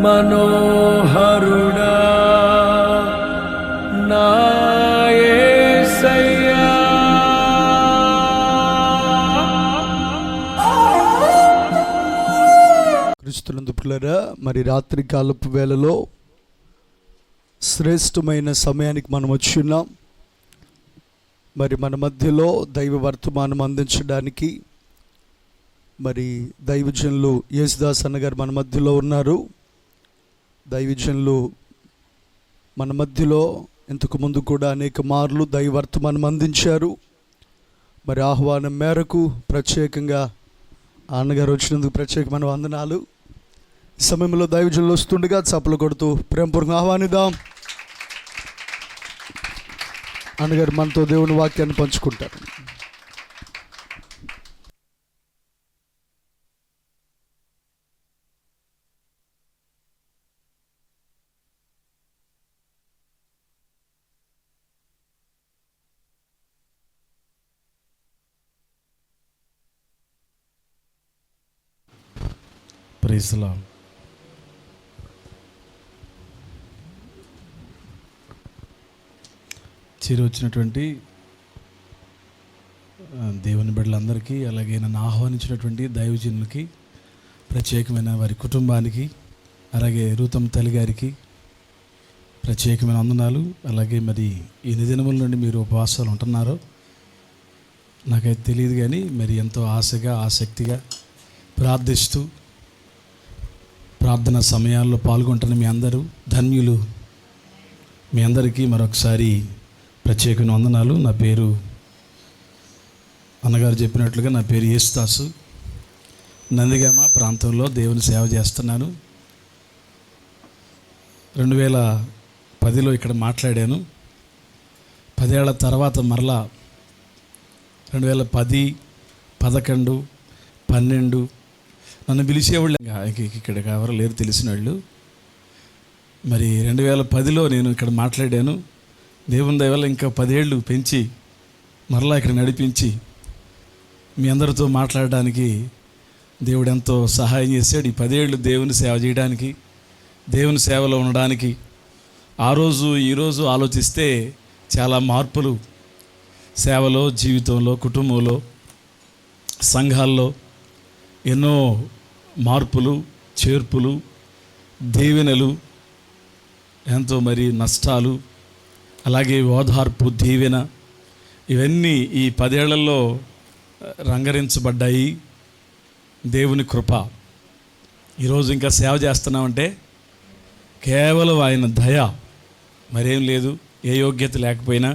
మనోహరుడా నా యేసయ్యా. క్రీస్తునందు ప్రియులారా, మరి రాత్రి కాలపు వేళలో శ్రేష్టమైన సమయానికి మనం వచ్చి ఉన్నాం. మరి మన మధ్యలో దైవ వర్తమానం అందించడానికి మరి దైవజనులు యేసుదాస్ అన్నగారు మన మధ్యలో ఉన్నారు. దైవజనులు మన మధ్యలో ఇంతకు ముందు కూడా అనేక మార్లు దైవ వర్తమానం అందించారు. మరి ఆహ్వానం మేరకు ప్రత్యేకంగా అన్నగారు వచ్చినందుకు ప్రత్యేకమైన వందనాలు. ఈ సమయంలో దైవజనులు వస్తుండగా చప్పలు కొడుతూ ప్రేమపూర్వకంగా ఆహ్వానిద్దాం. అన్నగారు మనతో దేవుని వాక్యాన్ని పంచుకుంటారు. Praise the Lord. చేరి వచ్చినటువంటి దేవుని బిడ్డలందరికీ, అలాగే నన్ను ఆహ్వానించినటువంటి దైవజనులకి, ప్రత్యేకమైన వారి కుటుంబానికి, అలాగే రూతమ్మ తల్లి గారికి ప్రత్యేకమైన వందనాలు. అలాగే మరి ఎన్ని దినముల నుండి మీరు ఉపవాసాలు ఉంటున్నారో నాకైతే తెలియదు, కానీ మరి ఎంతో ఆశగా ఆసక్తిగా ప్రార్థిస్తూ ప్రార్థన సమయాల్లో పాల్గొంటున్న మీ అందరూ ధన్యులు. మీ అందరికీ మరొకసారి ప్రత్యేకమైన వందనాలు. నా పేరు అన్నగారు చెప్పినట్లుగా నా పేరు యేసుదాసు. నందిగామ ప్రాంతంలో దేవుని సేవ చేస్తున్నాను. 2010లో ఇక్కడ మాట్లాడాను. 10 ఏళ్ల తర్వాత మరలా 2010, 11, 12 నన్ను పిలిచేవాళ్ళు. ఇక్కడ ఎవరు లేరు తెలిసిన వాళ్ళు. మరి 2010లో నేను ఇక్కడ మాట్లాడాను. దేవుని దయ వల్ల ఇంకా 10 ఏళ్ళు పెంచి మరలా ఇక్కడ నడిపించి మీ అందరితో మాట్లాడడానికి దేవుడు ఎంతో సహాయం చేశాడు. ఈ 10 ఏళ్ళు దేవుని సేవ చేయడానికి, దేవుని సేవలో ఉండడానికి ఆ రోజు ఈరోజు ఆలోచిస్తే చాలా మార్పులు సేవలో, జీవితంలో, కుటుంబంలో, సంఘాల్లో ఎన్నో మార్పులు, చేర్పులు, దీవెనలు, ఎంతో మరి నష్టాలు, అలాగే ఓదార్పు, దీవెన, ఇవన్నీ ఈ 10 ఏళ్లలో రంగరించబడ్డాయి. దేవుని కృప. ఈరోజు ఇంకా సేవ చేస్తున్నామంటే కేవలం ఆయన దయ, మరేం లేదు. ఏ యోగ్యత లేకపోయినా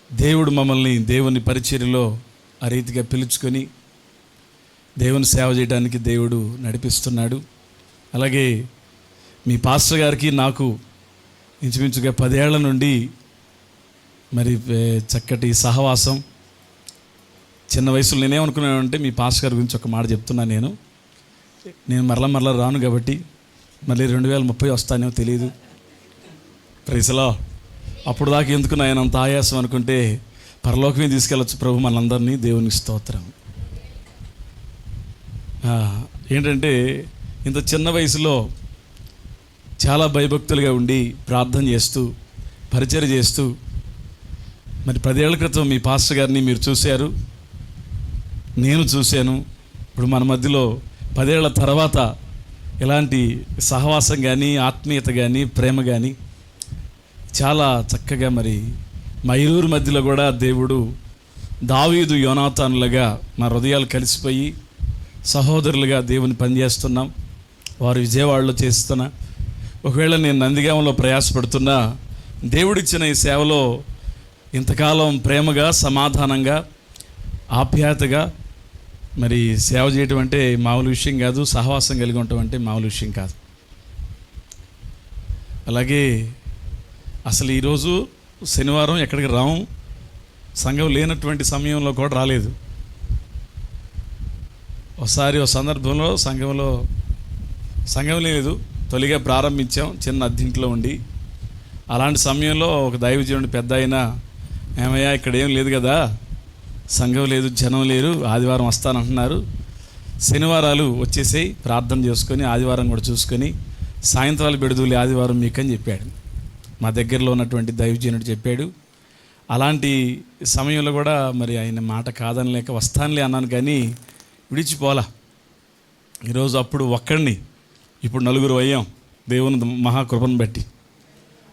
దేవుడు మమ్మల్ని దేవుని పరిచర్యలో ఆ రీతిగా పిలుచుకొని దేవుని సేవ చేయడానికి దేవుడు నడిపిస్తున్నాడు. అలాగే మీ పాస్టర్ గారికి నాకు ఇంచుమించుగా 10 ఏళ్ల నుండి మరి చక్కటి సహవాసం. చిన్న వయసులో నేనేమనుకున్నానంటే, మీ పాస్టర్ గారి గురించి ఒక మాట చెప్తున్నాను. నేను మరలా రాను కాబట్టి మళ్ళీ 2030 వస్తానేమో తెలియదు. ప్రైజ్లో అప్పుడు దాకా ఎందుకు ఆయన అంత ఆయాసం అనుకుంటే, పరలోకమే తీసుకెళ్ళచ్చు ప్రభు మనందరినీ. దేవునికి స్తోత్రం. ఏంటంటే ఇంత చిన్న వయసులో చాలా భయభక్తులుగా ఉండి ప్రార్థన చేస్తూ పరిచర్య చేస్తూ, మరి 10 ఏళ్ల క్రితం మీ పాస్టర్ గారిని మీరు చూశారు, నేను చూశాను. ఇప్పుడు మన మధ్యలో 10 ఏళ్ల తర్వాత ఇలాంటి సహవాసం కానీ, ఆత్మీయత కానీ, ప్రేమ కానీ చాలా చక్కగా మరి మా ఇరువురి మధ్యలో కూడా దేవుడు దావీదు యోనాతానులుగా మా హృదయాలు కలిసిపోయి సహోదరులుగా దేవుని పనిచేస్తున్నాం. వారు విజయవాడలో చేస్తున్నా, ఒకవేళ నేను నందిగామలో ప్రయాసపడుతున్నా, దేవుడిచ్చిన ఈ సేవలో ఇంతకాలం ప్రేమగా, సమాధానంగా, ఆప్యాయతగా మరి సేవ చేయటం అంటే మామూలు విషయం కాదు. సహవాసం కలిగి ఉండటం అంటే మామూలు విషయం కాదు. అలాగే అసలు ఈరోజు శనివారం ఎక్కడికి రాము, సంఘం లేనటువంటి సమయంలో కూడా రాలేదు. ఒకసారి ఒక సందర్భంలో సంఘం లేదు, తొలిగా ప్రారంభించాం చిన్న అద్దెంట్లో ఉండి. అలాంటి సమయంలో ఒక దైవజనుడు పెద్ద అయినా, ఏమయ్యా ఇక్కడ ఏం లేదు కదా, సంఘం లేదు, జనం లేరు, ఆదివారం వస్తానంటున్నారు, శనివారాలు వచ్చేసాయి, ప్రార్థన చేసుకొని ఆదివారం కూడా చూసుకొని సాయంత్రాలు బెడుదూలి ఆదివారం మీకని చెప్పాడు. మా దగ్గరలో ఉన్నటువంటి దైవజనుడు చెప్పాడు. అలాంటి సమయంలో కూడా మరి ఆయన మాట కాదని లేక వస్తానులే అన్నాను, కానీ విడిచిపోలా. ఈరోజు అప్పుడు ఒక్కడిని, ఇప్పుడు నలుగురు అయ్యాం దేవుని మహాకృపను బట్టి.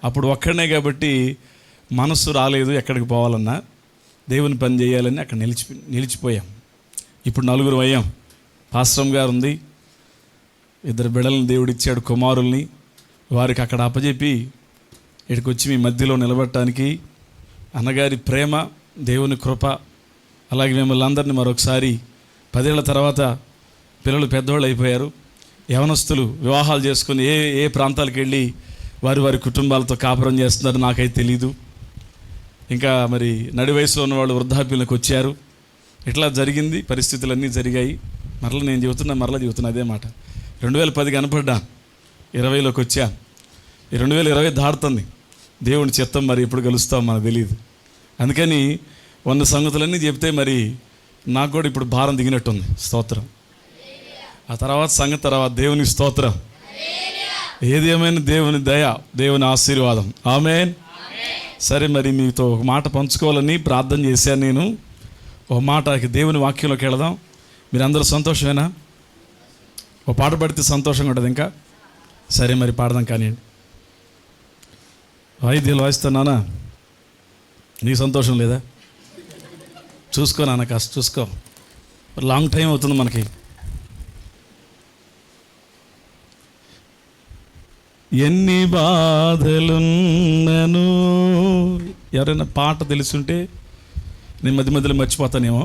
అప్పుడు ఒక్కడనే కాబట్టి మనస్సు రాలేదు ఎక్కడికి పోవాలన్నా, దేవుని పని చేయాలని అక్కడ నిలిచిపోయాం. ఇప్పుడు నలుగురు అయ్యాం. పాస్టమ్ గారు ఉంది, 2 బిడ్డలను దేవుడిచ్చాడు, కుమారుల్ని. వారికి అక్కడ అప్పచెప్పి ఇక్కడికి వచ్చి మీ మధ్యలో నిలబడటానికి అన్నగారి ప్రేమ, దేవుని కృప, అలాగే మిమ్మల్ని అందరినీ మరొకసారి 10 ఏళ్ల తర్వాత పిల్లలు పెద్దవాళ్ళు అయిపోయారు, యవనస్తులు వివాహాలు చేసుకొని ఏ ప్రాంతాలకు వెళ్ళి వారి కుటుంబాలతో కాపురం చేస్తున్నారు నాకైతే తెలీదు. ఇంకా మరి నడి వయసులో ఉన్నవాళ్ళు వృద్ధాప్యంలోకి వచ్చారు. ఇట్లా జరిగింది, పరిస్థితులన్నీ జరిగాయి. నేను చెబుతున్నా అదే మాట. 2010 కనపడ్డా, 20లోకి వచ్చా. ఈ 2020 దాడుతుంది. దేవుని చిత్తం మరి ఎప్పుడు కలుస్తాం మనకు తెలియదు. అందుకని 100 సంగతులన్నీ చెప్తే మరి నాకు కూడా ఇప్పుడు భారం దిగినట్టుంది. స్తోత్రం. ఆ తర్వాత సంగతి తర్వాత దేవునికి స్తోత్రం. ఏది ఏమైనా దేవుని దయ, దేవుని ఆశీర్వాదం. ఆమేన్. సరే, మరి మీతో ఒక మాట పంచుకోవాలని ప్రార్థన చేశాను నేను. ఒక మాట దేవుని వాక్యంలోకి వెళదాం. మీరందరూ సంతోషమేనా? ఒక పాట పడితే సంతోషంగా ఉంటుంది ఇంకా. సరే, మరి పాడదాం. కానివ్వండి, వాయిద్యాలు వాయిస్తున్నానా? నీకు సంతోషం లేదా? చూసుకో నాన్న, కాస్త చూసుకో. లాంగ్ టైం అవుతుంది మనకి. ఎన్ని బాధలున్నను. ఎవరైనా పాట తెలుసుంటే, నేను మధ్యలో మర్చిపోతానేమో,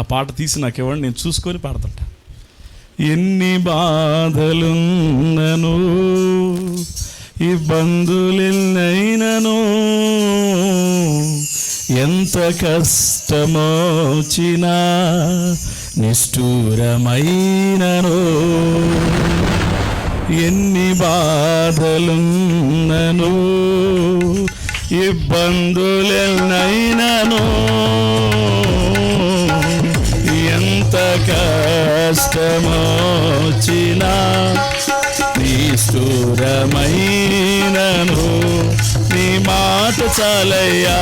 ఆ పాట తీసి నాకు ఇవ్వండి, నేను చూసుకొని పాడుతుంటా. ఎన్ని బాధలున్నను, ఇబ్బందులెన్నైనను, ఎంత కష్టమొచ్చినా నిష్ఠూరమైనను, ఎన్ని బాధలున్నను, ఇబ్బందులెన్నైనను, ఎంత కష్టమొచ్చినా నిష్ఠూరమైనను, నీ మాట చాలయ్యా,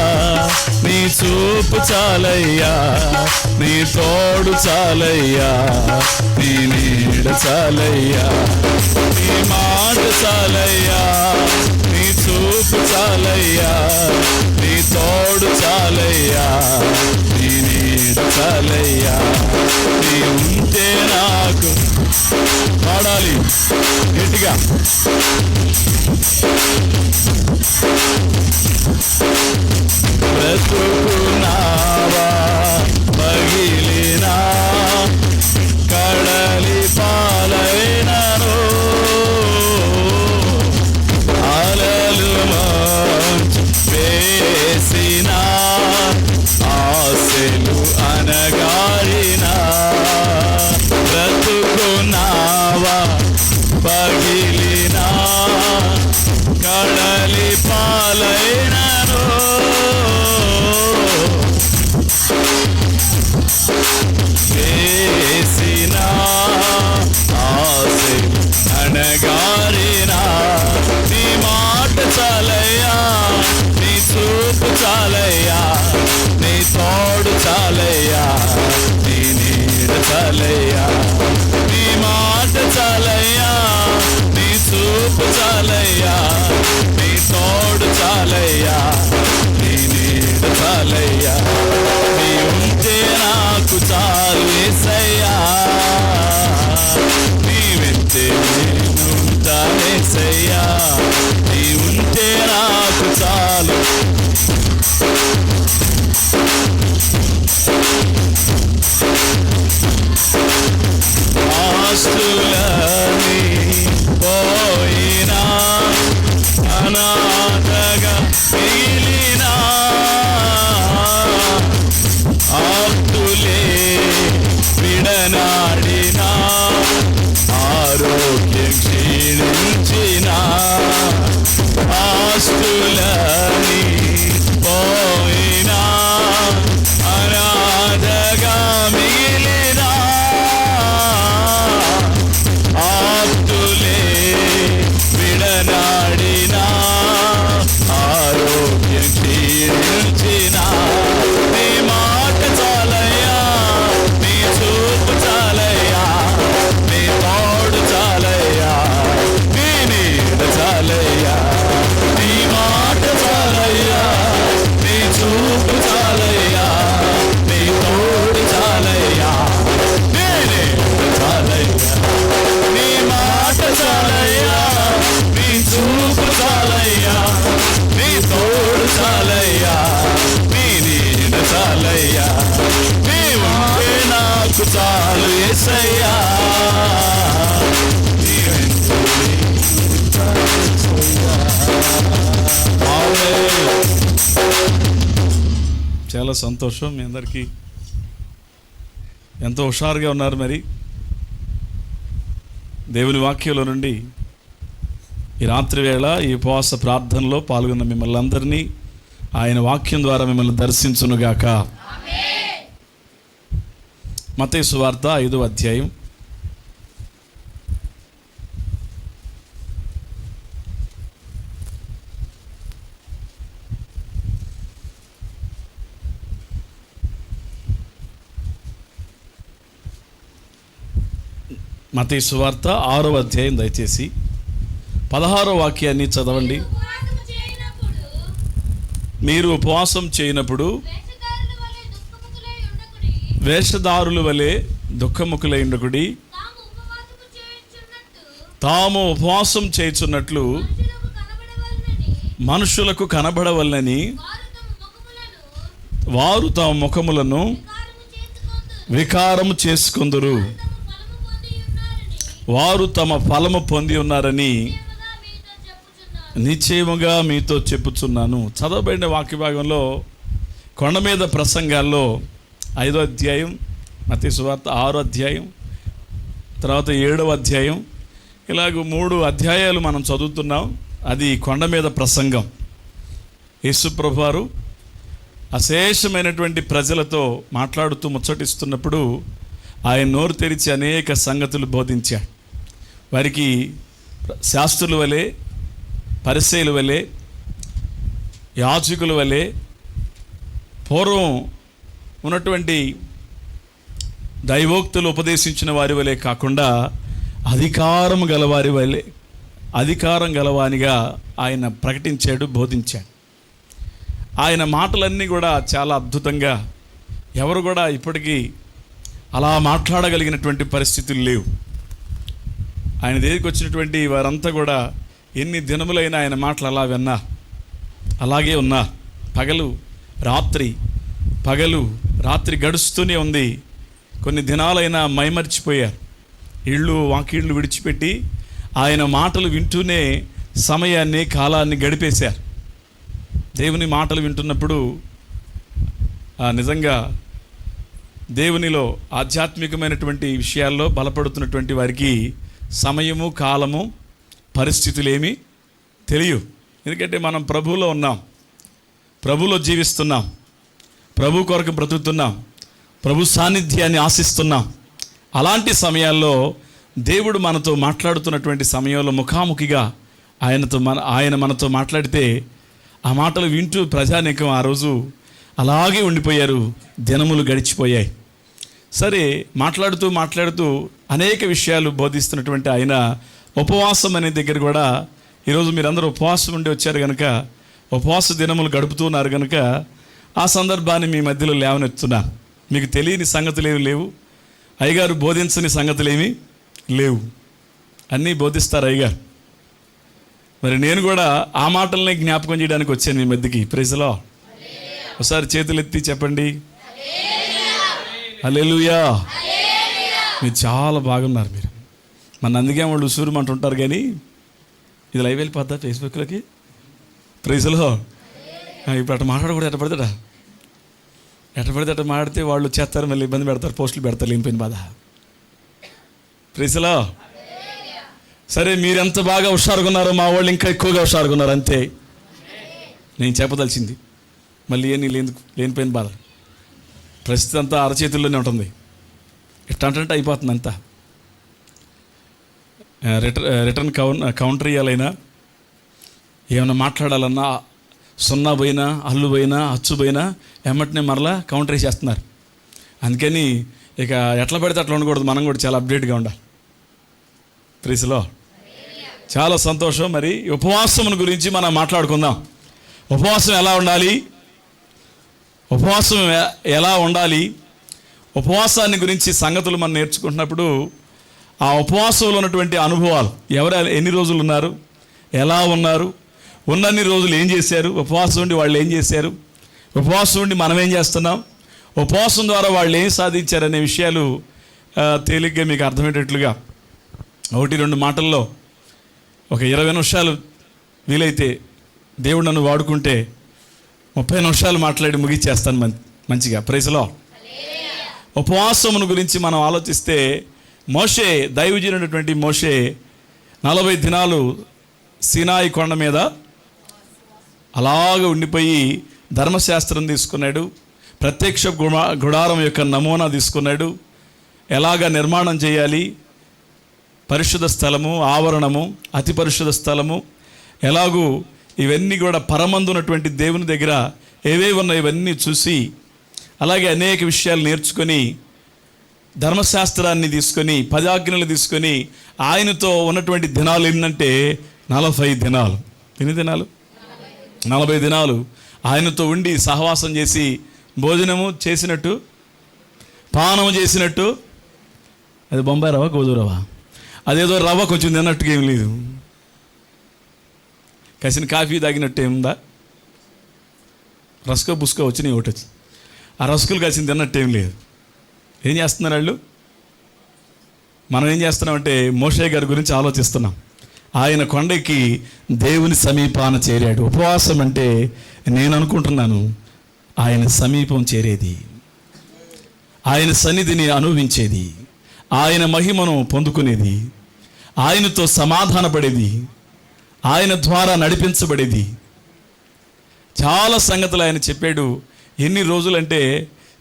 నీ చూపు చాలయ్యా, నీ తోడు చాలయ్యా, నీ నీడ చాలయ్యా, నీ మాట చాలయ్యా, నీ చూపు చాలయ్యా, నీ తోడు చాలయ్యా, నీ నీడ చాలయ్యా, నీ ఉంటే నాకు. పాడాలి గట్టిగా. బ్రతుకునావా పగిలినా, కడలి పాలైనను, అలలు మంచు వేసిన, ఆశలు అనగారిన, బ్రతుకునావా పగిలినా, కడలి పాలైనను, వేసిన ఆశలు అనగారిన, నీ మాట చాలయ్యా, నీ చూపు చాలయ్యా, నీ తోడు చాలయ్యా, నీ నీడ చాలయ్యా, నీ మాట చాలయ్యా, నీ చూపు చాలయ్యా, నీ తోడు చాలయ్యా, నీ నీడ చాలయ్యా, నీ ఉంటే నాకు చాలు యేసయ్యా, నీ వెంటే నేనుంటానేసయ్యా, నీ ఉంటే నాకు చాలు. ఆస్తులని పోయినా, అనాథగా మిగిలినా, ఆప్తులే విడనాడినా, ఆరోగ్యం క్షీణించినా, ఆస్తులని పోయినా, అనాథగా మిగిలినా, యేసయ్యా చాలా సంతోషం. మీ అందరికీ ఎంతో హుషారుగా ఉన్నారు. మరి దేవుని వాక్యంలో నుండి ఈ రాత్రి వేళ ఈ ఉపవాస ప్రార్థనలో పాల్గొన్న మిమ్మల్ని అందరినీ ఆయన వాక్యం ద్వారా మిమ్మల్ని దర్శించునుగాక. మత్తయి సువార్త 5వ అధ్యాయం మత్తయి సువార్త 6వ అధ్యాయం దయచేసి 16వ వాక్యాన్ని చదవండి. మీరు ఉపవాసం చేయనప్పుడు వేషధారుల వలె దుఃఖముఖులై ఉండకుడి, తాము ఉపవాసం చేయుచున్నట్లు మనుషులకు కనబడవలనని వారు తమ ముఖములను వికారము చేసుకొందురు, వారు తమ ఫలము పొంది ఉన్నారని నిశ్చయముగా మీతో చెప్పుచున్నాను. చదవబడిన వాక్య భాగంలో కొండ మీద ప్రసంగాల్లో 5వ అధ్యాయం, మత్తయి సువార్త 6వ అధ్యాయం, తర్వాత 7వ అధ్యాయం, ఇలాగ 3 అధ్యాయాలు మనం చదువుతున్నాం. అది కొండ మీద ప్రసంగం. యేసు ప్రభువారు అశేషమైనటువంటి ప్రజలతో మాట్లాడుతూ ముచ్చటిస్తున్నప్పుడు ఆయన నోరు తెరిచి అనేక సంగతులు బోధించాడు. వారికి శాస్త్రుల వలె, పరిసయ్యుల వలె, యాజకుల వలె, పూర్వం ఉన్నటువంటి దైవోక్తులు ఉపదేశించిన వారి వలె కాకుండా అధికారం గలవానిగా ఆయన ప్రకటించాడు, బోధించాడు. ఆయన మాటలన్నీ కూడా చాలా అద్భుతంగా, ఎవరు కూడా ఇప్పటికీ అలా మాట్లాడగలిగినటువంటి పరిస్థితులు లేవు. ఆయన దగ్గరికి వచ్చినటువంటి వారంతా కూడా ఎన్ని దినములైనా ఆయన మాటలు అలా విన్నా, అలాగే ఉన్నా. పగలు రాత్రి గడుస్తూనే ఉంది. కొన్ని దినాలైనా మైమర్చిపోయారు. ఇళ్ళు వాకిళ్ళు విడిచిపెట్టి ఆయన మాటలు వింటూనే సమయాన్ని, కాలాన్ని గడిపేశారు. దేవుని మాటలు వింటున్నప్పుడు నిజంగా దేవునిలో ఆధ్యాత్మికమైనటువంటి విషయాల్లో బలపడుతున్నటువంటి వారికి సమయము, కాలము, పరిస్థితులేమీ తెలియవు. ఎందుకంటే మనం ప్రభువులో ఉన్నాం, ప్రభువులో జీవిస్తున్నాం, ప్రభు కొరకు బ్రతుకుతున్నాం, ప్రభు సాన్నిధ్యాన్ని ఆశిస్తున్నాం. అలాంటి సమయాల్లో దేవుడు మనతో మాట్లాడుతున్నటువంటి సమయంలో ముఖాముఖిగా ఆయన మనతో మాట్లాడితే ఆ మాటలు వింటూ ప్రజానీకం ఆ రోజు అలాగే ఉండిపోయారు. దినములు గడిచిపోయాయి. సరే, మాట్లాడుతూ అనేక విషయాలు బోధిస్తున్నటువంటి ఆయన ఉపవాసం అనే దగ్గర కూడా ఈరోజు మీరందరూ ఉపవాసం ఉండి వచ్చారు కనుక, ఉపవాస దినములు గడుపుతున్నారు కనుక ఆ సందర్భాన్ని మీ మధ్యలో లేవనెత్తున్నా. మీకు తెలియని సంగతులు ఏమి లేవు, అయ్యగారు బోధించని సంగతులు ఏమీ లేవు, అన్నీ బోధిస్తారు అయ్యగారు. మరి నేను కూడా ఆ మాటలనే జ్ఞాపకం చేయడానికి వచ్చాను మీ మధ్యకి. Praise the Lord. ఒకసారి చేతులు ఎత్తి చెప్పండి, హల్లెలూయా. మీరు చాలా బాగున్నారు. మీరు మన అందుకే వాళ్ళు ఉసూరుమంటుంటారు, కానీ ఇది లైవ్ వెళ్ళిపోద్దా ఫేస్బుక్లోకి? Praise the lord. ఇప్పుడు అట్లా మాట్లాడకూడదు. ఎట్ట పడితే అట్ట మాట్లాడితే వాళ్ళు చేస్తారు, మళ్ళీ ఇబ్బంది పెడతారు, పోస్టులు పెడతారు, లేనిపోయిన బాధ. Praise the Lord. సరే, మీరు ఎంత బాగా హుషారుగా ఉన్నారో మా వాళ్ళు ఇంకా ఎక్కువగా హుషారుగా ఉన్నారు, అంతే నేను చెప్పదలిచింది. మళ్ళీ లేనిపోయిన బాధ. పరిస్థితి అంతా అరచేతుల్లోనే ఉంటుంది. ఎట్టంటే అయిపోతుంది అంతా. రిటర్న్ కౌంటర్ ఇవ్వాలైనా, ఏమైనా మాట్లాడాలన్నా, సున్నా పోయినా, హల్లు పోయినా, అచ్చు పోయినా ఎమ్మటినే మరలా కౌంటర్ వేసేస్తున్నారు. అందుకని ఇక ఎట్లా పడితే అట్లా ఉండకూడదు, మనం కూడా చాలా అప్డేట్గా ఉండాలి. Praise the Lord. చాలా సంతోషం. మరి ఉపవాసం గురించి మనం మాట్లాడుకుందాం. ఉపవాసం ఎలా ఉండాలి, ఉపవాసాన్ని గురించి సంగతులు మనం నేర్చుకుంటున్నప్పుడు ఆ ఉపవాసంలో ఉన్నటువంటి అనుభవాలు, ఎన్ని రోజులు ఉన్నారు, ఎలా ఉన్నారు, ఉన్నన్ని రోజులు ఏం చేశారు, ఉపవాసం ఉండి వాళ్ళు ఏం చేశారు, ఉపవాసం ఉండి మనం ఏం చేస్తున్నాం, ఉపవాసం ద్వారా వాళ్ళు ఏం సాధించారనే విషయాలు తేలిగ్గా మీకు అర్థమయ్యేటట్లుగా 1-2 మాటల్లో ఒక 20 నిమిషాలు వీలైతే దేవుడు నన్ను వాడుకుంటే 30 నిమిషాలు మాట్లాడి ముగిచ్చేస్తాను మంచిగా. ప్రైజ్లో ఉపవాసమును గురించి మనం ఆలోచిస్తే మోషే, దైవజనుడైనటువంటి మోషే 40 దినాలు సీనాయి కొండ మీద అలాగ ఉండిపోయి ధర్మశాస్త్రం తీసుకున్నాడు. ప్రత్యక్ష గుడారం యొక్క నమూనా తీసుకున్నాడు. ఎలాగ నిర్మాణం చేయాలి, పరిశుద్ధ స్థలము, ఆవరణము, అతి పరిశుద్ధ స్థలము, ఎలాగూ ఇవన్నీ కూడా పరమందున్నటువంటి దేవుని దగ్గర ఏవేవి ఉన్నాయి ఇవన్నీ చూసి, అలాగే అనేక విషయాలు నేర్చుకొని, ధర్మశాస్త్రాన్ని తీసుకొని, 10 ఆజ్ఞలు తీసుకొని ఆయనతో ఉన్నటువంటి దినాలు ఏంటంటే 40 దినాలు. ఎన్ని దినాలు? 40 దినాలు ఆయనతో ఉండి సహవాసం చేసి, భోజనము చేసినట్టు, పానము చేసినట్టు. అది బొంబాయి రవ్వ, గోధుమ రవ్వ, అదేదో రవ్వ కొంచెం తిన్నట్టుగా ఏం లేదు. కసిన కాఫీ తాగినట్టు ఏముందా? రస్కో బుస్కో వచ్చినాయి, ఒకటి వచ్చి ఆ రస్కులు కాసిన తిన్నట్టు ఏం లేదు. ఏం చేస్తున్నారు వాళ్ళు? మనం ఏం చేస్తున్నామంటే మోషే గారి గురించి ఆలోచిస్తున్నాం. ఆయన కొండకి దేవుని సమీపాన చేరాడు. ఉపవాసం అంటే నేను అనుకుంటున్నాను ఆయన సమీపం చేరేది, ఆయన సన్నిధిని అనుభవించేది, ఆయన మహిమను పొందుకునేది, ఆయనతో సమాధానపడేది, ఆయన ద్వారా నడిపించబడేది. చాలా సంగతులు ఆయన చెప్పాడు. ఎన్ని రోజులంటే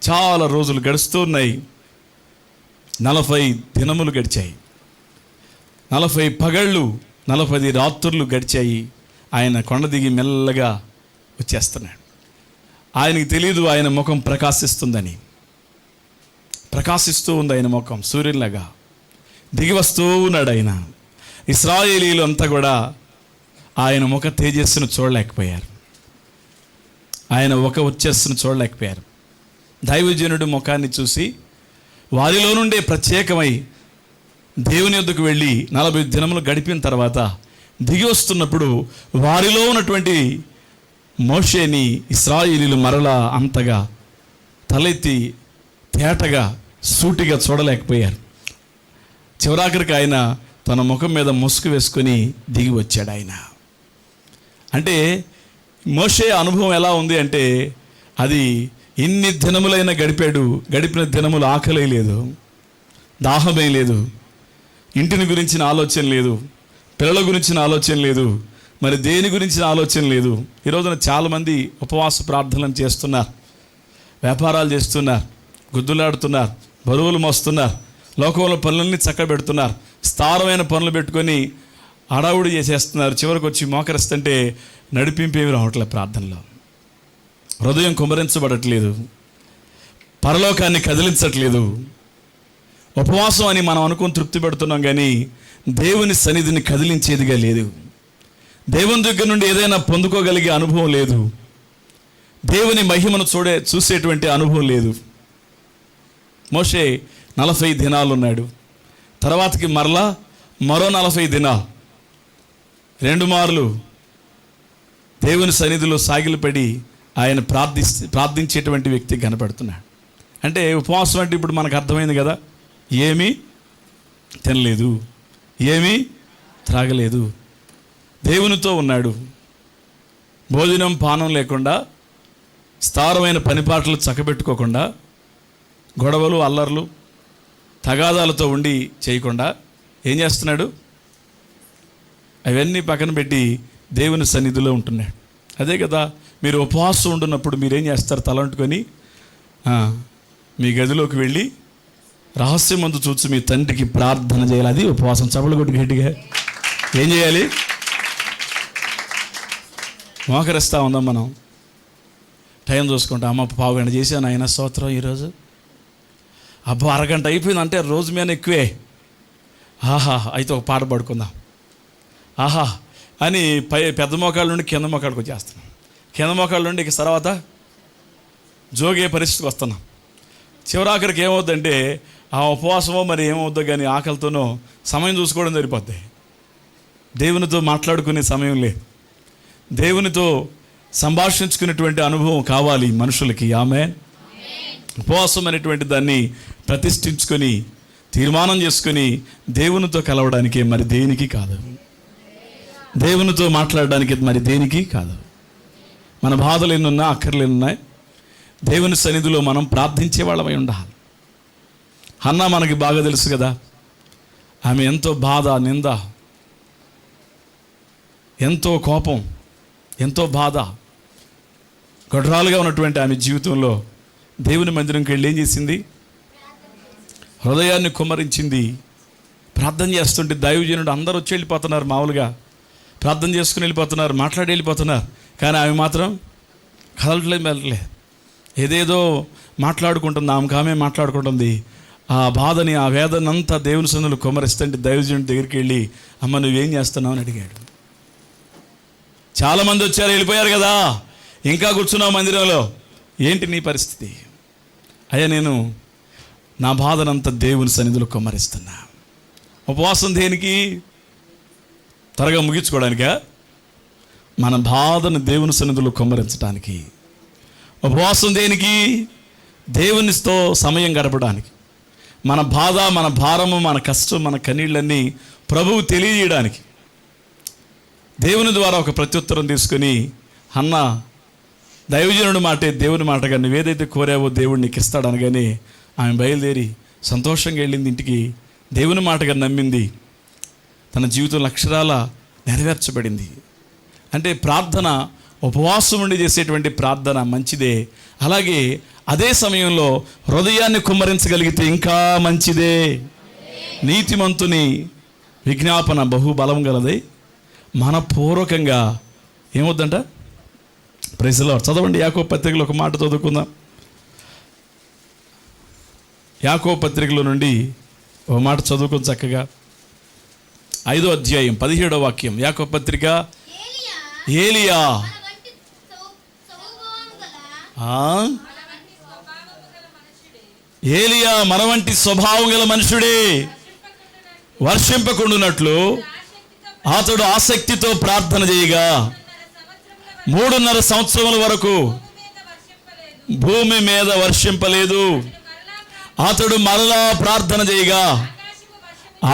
చాలా రోజులు గడుస్తూ ఉన్నాయి. 40 దినములు గడిచాయి, 40 పగళ్ళు, 40 రాత్రులు గడిచాయి. ఆయన కొండ దిగి మెల్లగా వచ్చేస్తున్నాడు. ఆయనకి తెలియదు ఆయన ముఖం ప్రకాశిస్తుందని. ప్రకాశిస్తూ ఉంది ఆయన ముఖం, సూర్యునిలాగా దిగి వస్తూ ఉన్నాడు ఆయన. ఇశ్రాయేలీలు అంతా కూడా ఆయన ముఖ తేజస్సును చూడలేకపోయారు, ఆయన ఒక వచ్చేస్సును చూడలేకపోయారు. దైవజనుడు ముఖాన్ని చూసి వారిలో నుండే ప్రత్యేకమై దేవుని యొద్దకు వెళ్ళి 40 దినములు గడిపిన తర్వాత దిగి వస్తున్నప్పుడు వారిలో ఉన్నటువంటి మోషేని ఇశ్రాయేలీలు మరలా అంతగా తలెత్తి తేటగా సూటిగా చూడలేకపోయారు. చివరాఖరికి ఆయన తన ముఖం మీద ముసుగు వేసుకొని దిగి వచ్చాడు ఆయన. అంటే మోషే అనుభవం ఎలా ఉంది అంటే, అది ఇన్ని దినములైనా గడిపాడు. గడిపిన దినములు ఆకలి లేదు, దాహమే లేదు, ఇంటిని గురించిన ఆలోచన లేదు, పిల్లల గురించిన ఆలోచన లేదు, మరి దేని గురించిన ఆలోచన లేదు. ఈ రోజున చాలామంది ఉపవాస ప్రార్థనలు చేస్తున్నారు, వ్యాపారాలు చేస్తున్నారు, గుద్దులాడుతున్నారు, బరువులు మోస్తున్నారు, లోకంలో పనులన్నీ చక్కబెడుతున్నారు, స్థారమైన పనులు పెట్టుకొని హడావుడి చేసేస్తున్నారు. చివరికి వచ్చి మోకరిస్తుంటే నడిపింపేవి రావట్లేదు, ప్రార్థనలో హృదయం కుమరించబడట్లేదు, పరలోకాన్ని కదిలించట్లేదు. ఉపవాసం అని మనం అనుకుని తృప్తి పెడుతున్నాం, కానీ దేవుని సన్నిధిని కదిలించేదిగా లేదు. దేవుని దగ్గర నుండి ఏదైనా పొందుకోగలిగే అనుభవం లేదు, దేవుని మహిమను చూసేటువంటి అనుభవం లేదు. మోషే 40 దినాలు ఉన్నాడు. తర్వాతకి మరలా మరో 40 దినాలు, 2 మార్లు దేవుని సన్నిధిలో సాగిలపడి ఆయన ప్రార్థించేటువంటి వ్యక్తి కనపడుతున్నాడు. అంటే ఉపవాసం అంటే ఇప్పుడు మనకు అర్థమైంది కదా, ఏమీ తినలేదు, ఏమీ త్రాగలేదు, దేవునితో ఉన్నాడు. భోజనం పానం లేకుండా, స్థారమైన పనిపాట్లు చక్కబెట్టుకోకుండా, గొడవలు అల్లర్లు తగాదాలతో ఉండి చేయకుండా ఏం చేస్తున్నాడు? అవన్నీ పక్కన పెట్టి దేవుని సన్నిధిలో ఉంటున్నాడు. అదే కదా, మీరు ఉపవాసం ఉంటున్నప్పుడు మీరేం చేస్తారు? తలంటుకొని మీ గదిలోకి వెళ్ళి రహస్యమందు చూసి మీ తండ్రికి ప్రార్థన చేయాలి. అది ఉపవాసం. చపలు కొట్టి గట్టిగా ఏం చేయాలి? మోకరిస్తూ ఉందాం మనం. టైం చూసుకుంటాం. అమ్మ పావుగంట చేశాను ఆయన స్తోత్రం ఈరోజు. అబ్బా అరగంట అయిపోయిందంటే రోజు మీద ఎక్కువే. ఆహా అయితే ఒక పాట పాడుకుందాం ఆహా అని పెద్ద మోకాళ్ళ నుండి కింద మోకాళ్ళకి వచ్చేస్తున్నాం. కింద మోకాళ్ళ నుండి ఇక తర్వాత జోగే పరిస్థితికి వస్తున్నాం. చివరాఖరికి ఏమవుద్దంటే ఆ ఉపవాసమో మరి ఏమవుద్దో కానీ ఆకలితోనో సమయం చూసుకోవడం సరిపోద్ది. దేవునితో మాట్లాడుకునే సమయం లేదు, దేవునితో సంభాషించుకునేటువంటి అనుభవం కావాలి మనుషులకి. ఆమెన్. ఉపవాసం అనేటువంటి దాన్ని ప్రతిష్ఠించుకొని తీర్మానం చేసుకుని దేవునితో కలవడానికి మరి దేనికి కాదు, దేవునితో మాట్లాడడానికి మరి దేనికి కాదు. మన బాధలు ఎన్నున్నా, అక్కర్లు ఎన్నున్నాయి, దేవుని సన్నిధిలో మనం ప్రార్థించే వాళ్ళమై ఉండాలి. హన్నా మనకి బాగా తెలుసు కదా, ఆమె ఎంతో బాధ, నింద, ఎంతో కోపం, ఎంతో బాధ, గొడ్రాలుగా ఉన్నటువంటి ఆమె జీవితంలో దేవుని మందిరంకి వెళ్ళి ఏం చేసింది? హృదయాన్ని కుమ్మరించింది. ప్రార్థన చేస్తుంటే దైవజనుడు అందరూ వచ్చి వెళ్ళిపోతున్నారు, మామూలుగా ప్రార్థన చేసుకుని వెళ్ళిపోతున్నారు, మాట్లాడి వెళ్ళిపోతున్నారు. కానీ ఆమె మాత్రం కదలట్లేదు, వెళ్ళట్లేదు. ఏదేదో మాట్లాడుకుంటుంది, ఆమె మాట్లాడుకుంటుంది. ఆ బాధని, ఆ వేదనంతా దేవుని సన్నిధిలో కుమ్మరిస్తుంటే దైవజనుడి దగ్గరికి వెళ్ళి, అమ్మ నువ్వేం చేస్తున్నావు అని అడిగాడు. చాలామంది వచ్చారు, వెళ్ళిపోయారు కదా, ఇంకా కూర్చున్నావు మందిరంలో, ఏంటి నీ పరిస్థితి? అయ్యా నేను నా బాధనంతా దేవుని సన్నిధిలో కుమ్మరిస్తున్నా. ఉపవాసం దేనికి? త్వరగా ముగించుకోవడానికా? మన బాధను దేవుని సన్నిధిలో కుమ్మరించడానికి. ఉపవాసం దేనికి? దేవునితో సమయం గడపడానికి. మన బాధ, మన భారము, మన కష్టం, మన కన్నీళ్ళన్నీ ప్రభువు తెలియజేయడానికి. దేవుని ద్వారా ఒక ప్రత్యుత్తరం తీసుకుని, అన్న దైవజనుడి మాటే దేవుని మాటగా నువ్వేదైతే కోరావో దేవుడు నీకు ఇస్తాడనగానే ఆమె బయలుదేరి సంతోషంగా వెళ్ళింది ఇంటికి. దేవుని మాటగా నమ్మింది, తన జీవితంలో అక్షరాల నెరవేర్చబడింది. అంటే ప్రార్థన, ఉపవాసం ఉండి చేసేటువంటి ప్రార్థన మంచిదే. అలాగే అదే సమయంలో హృదయాన్ని కుమ్మరించగలిగితే ఇంకా మంచిదే. నీతిమంతుని విజ్ఞాపన బహుబలం గలది, మనపూర్వకంగా ఏమవుద్దంట? Praise the lord. చదవండి, యాకోబు పత్రికలో ఒక మాట చదువుకుందాం. యాకోబు పత్రికలో నుండి ఒక మాట చదువుకుని చక్కగా 5వ అధ్యాయం 17వ వాక్యం. యాకోబు పత్రిక. ఏలియా ఏలియా మన వంటి స్వభావం గల మనుషుడే, వర్షింపకుండునట్లు అతడు ఆసక్తితో ప్రార్థన చేయగా 3.5 సంవత్సరముల వరకు భూమి మీద వర్షింపలేదు. అతడు మరలా ప్రార్థన చేయగా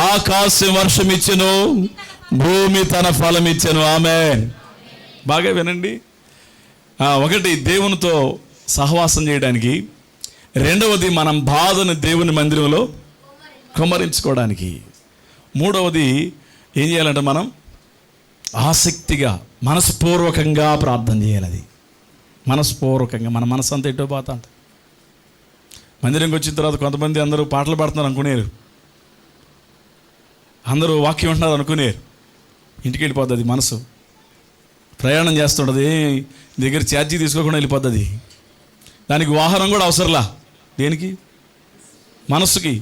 ఆకాశం వర్షం ఇచ్చెను, భూమి తన ఫలం ఇచ్చెను. ఆమేన్. బాగా వినండి. ఒకటి, దేవునితో సహవాసం చేయడానికి. రెండవది, మనం బాధను దేవుని మందిరంలో కుమ్మరించుకోవడానికి. మూడవది ఏం చేయాలంటే మనం ఆసక్తిగా, మనస్పూర్వకంగా ప్రార్థన చేయాలి. అది మనస్పూర్వకంగా. మన మనసు అంతా ఎటో పోతా అంట. మందిరంకి వచ్చిన తర్వాత కొంతమంది అందరూ పాటలు పాడుతున్నారు అనుకునేరు, అందరూ వాక్యం అంటున్నారు అనుకునేరు. ఇంటికి వెళ్ళిపోతుంది మనసు. ప్రయాణం చేస్తుంటుంది, దగ్గర ఛార్జీ తీసుకోకుండా వెళ్ళిపోతుంది. దానికి వాహనం కూడా అవసరంలా. దేనికి? మనస్సుకి.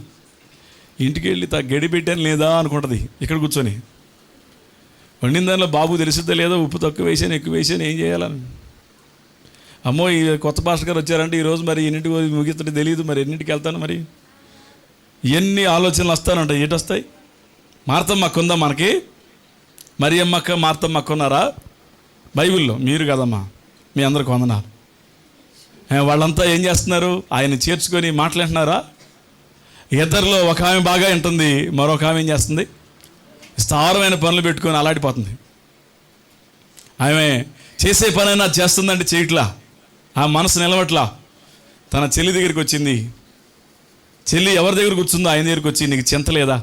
ఇంటికి వెళ్ళి గడి పెట్టాను లేదా అనుకుంటుంది ఇక్కడ కూర్చొని. వండిన దానిలో బాబు తెలిసిద్దా లేదా, ఉప్పు తక్కువ వేసాను ఎక్కువ వేసాను, ఏం చేయాలని. అమ్మో ఈ కొత్త పాస్టర్ గారు వచ్చారంటే ఈరోజు మరి ఎన్నింటికి ముగిస్తుంటే తెలియదు, మరి ఎన్నింటికి వెళ్తాను, మరి ఇవన్నీ ఆలోచనలు వస్తానంట. ఏంటి వస్తాయి? మార్తమ్మక్క ఉందా మనకి? మరి అమ్మక్క మార్తమ్మక్క ఉన్నారా బైబిల్లో? మీరు కదమ్మా, మీ అందరికి వందనాలు. వాళ్ళంతా ఏం చేస్తున్నారు? ఆయన చేర్చుకొని మాట్లాడుతున్నారా? ఇద్దరిలో ఒక ఆమె బాగా వింటుంది, మరొక ఆమె ఏం చేస్తుంది? స్థావరమైన పనులు పెట్టుకొని అలాడిపోతుంది. ఆమె చేసే పనైనా చేస్తుందంటే చేయట్లా, ఆ మనసు నిలవట్లా. తన చెల్లి దగ్గరికి వచ్చింది. చెల్లి ఎవరి దగ్గర కూర్చుందో ఆయన దగ్గరికి వచ్చి, నీకు చింత లేదా?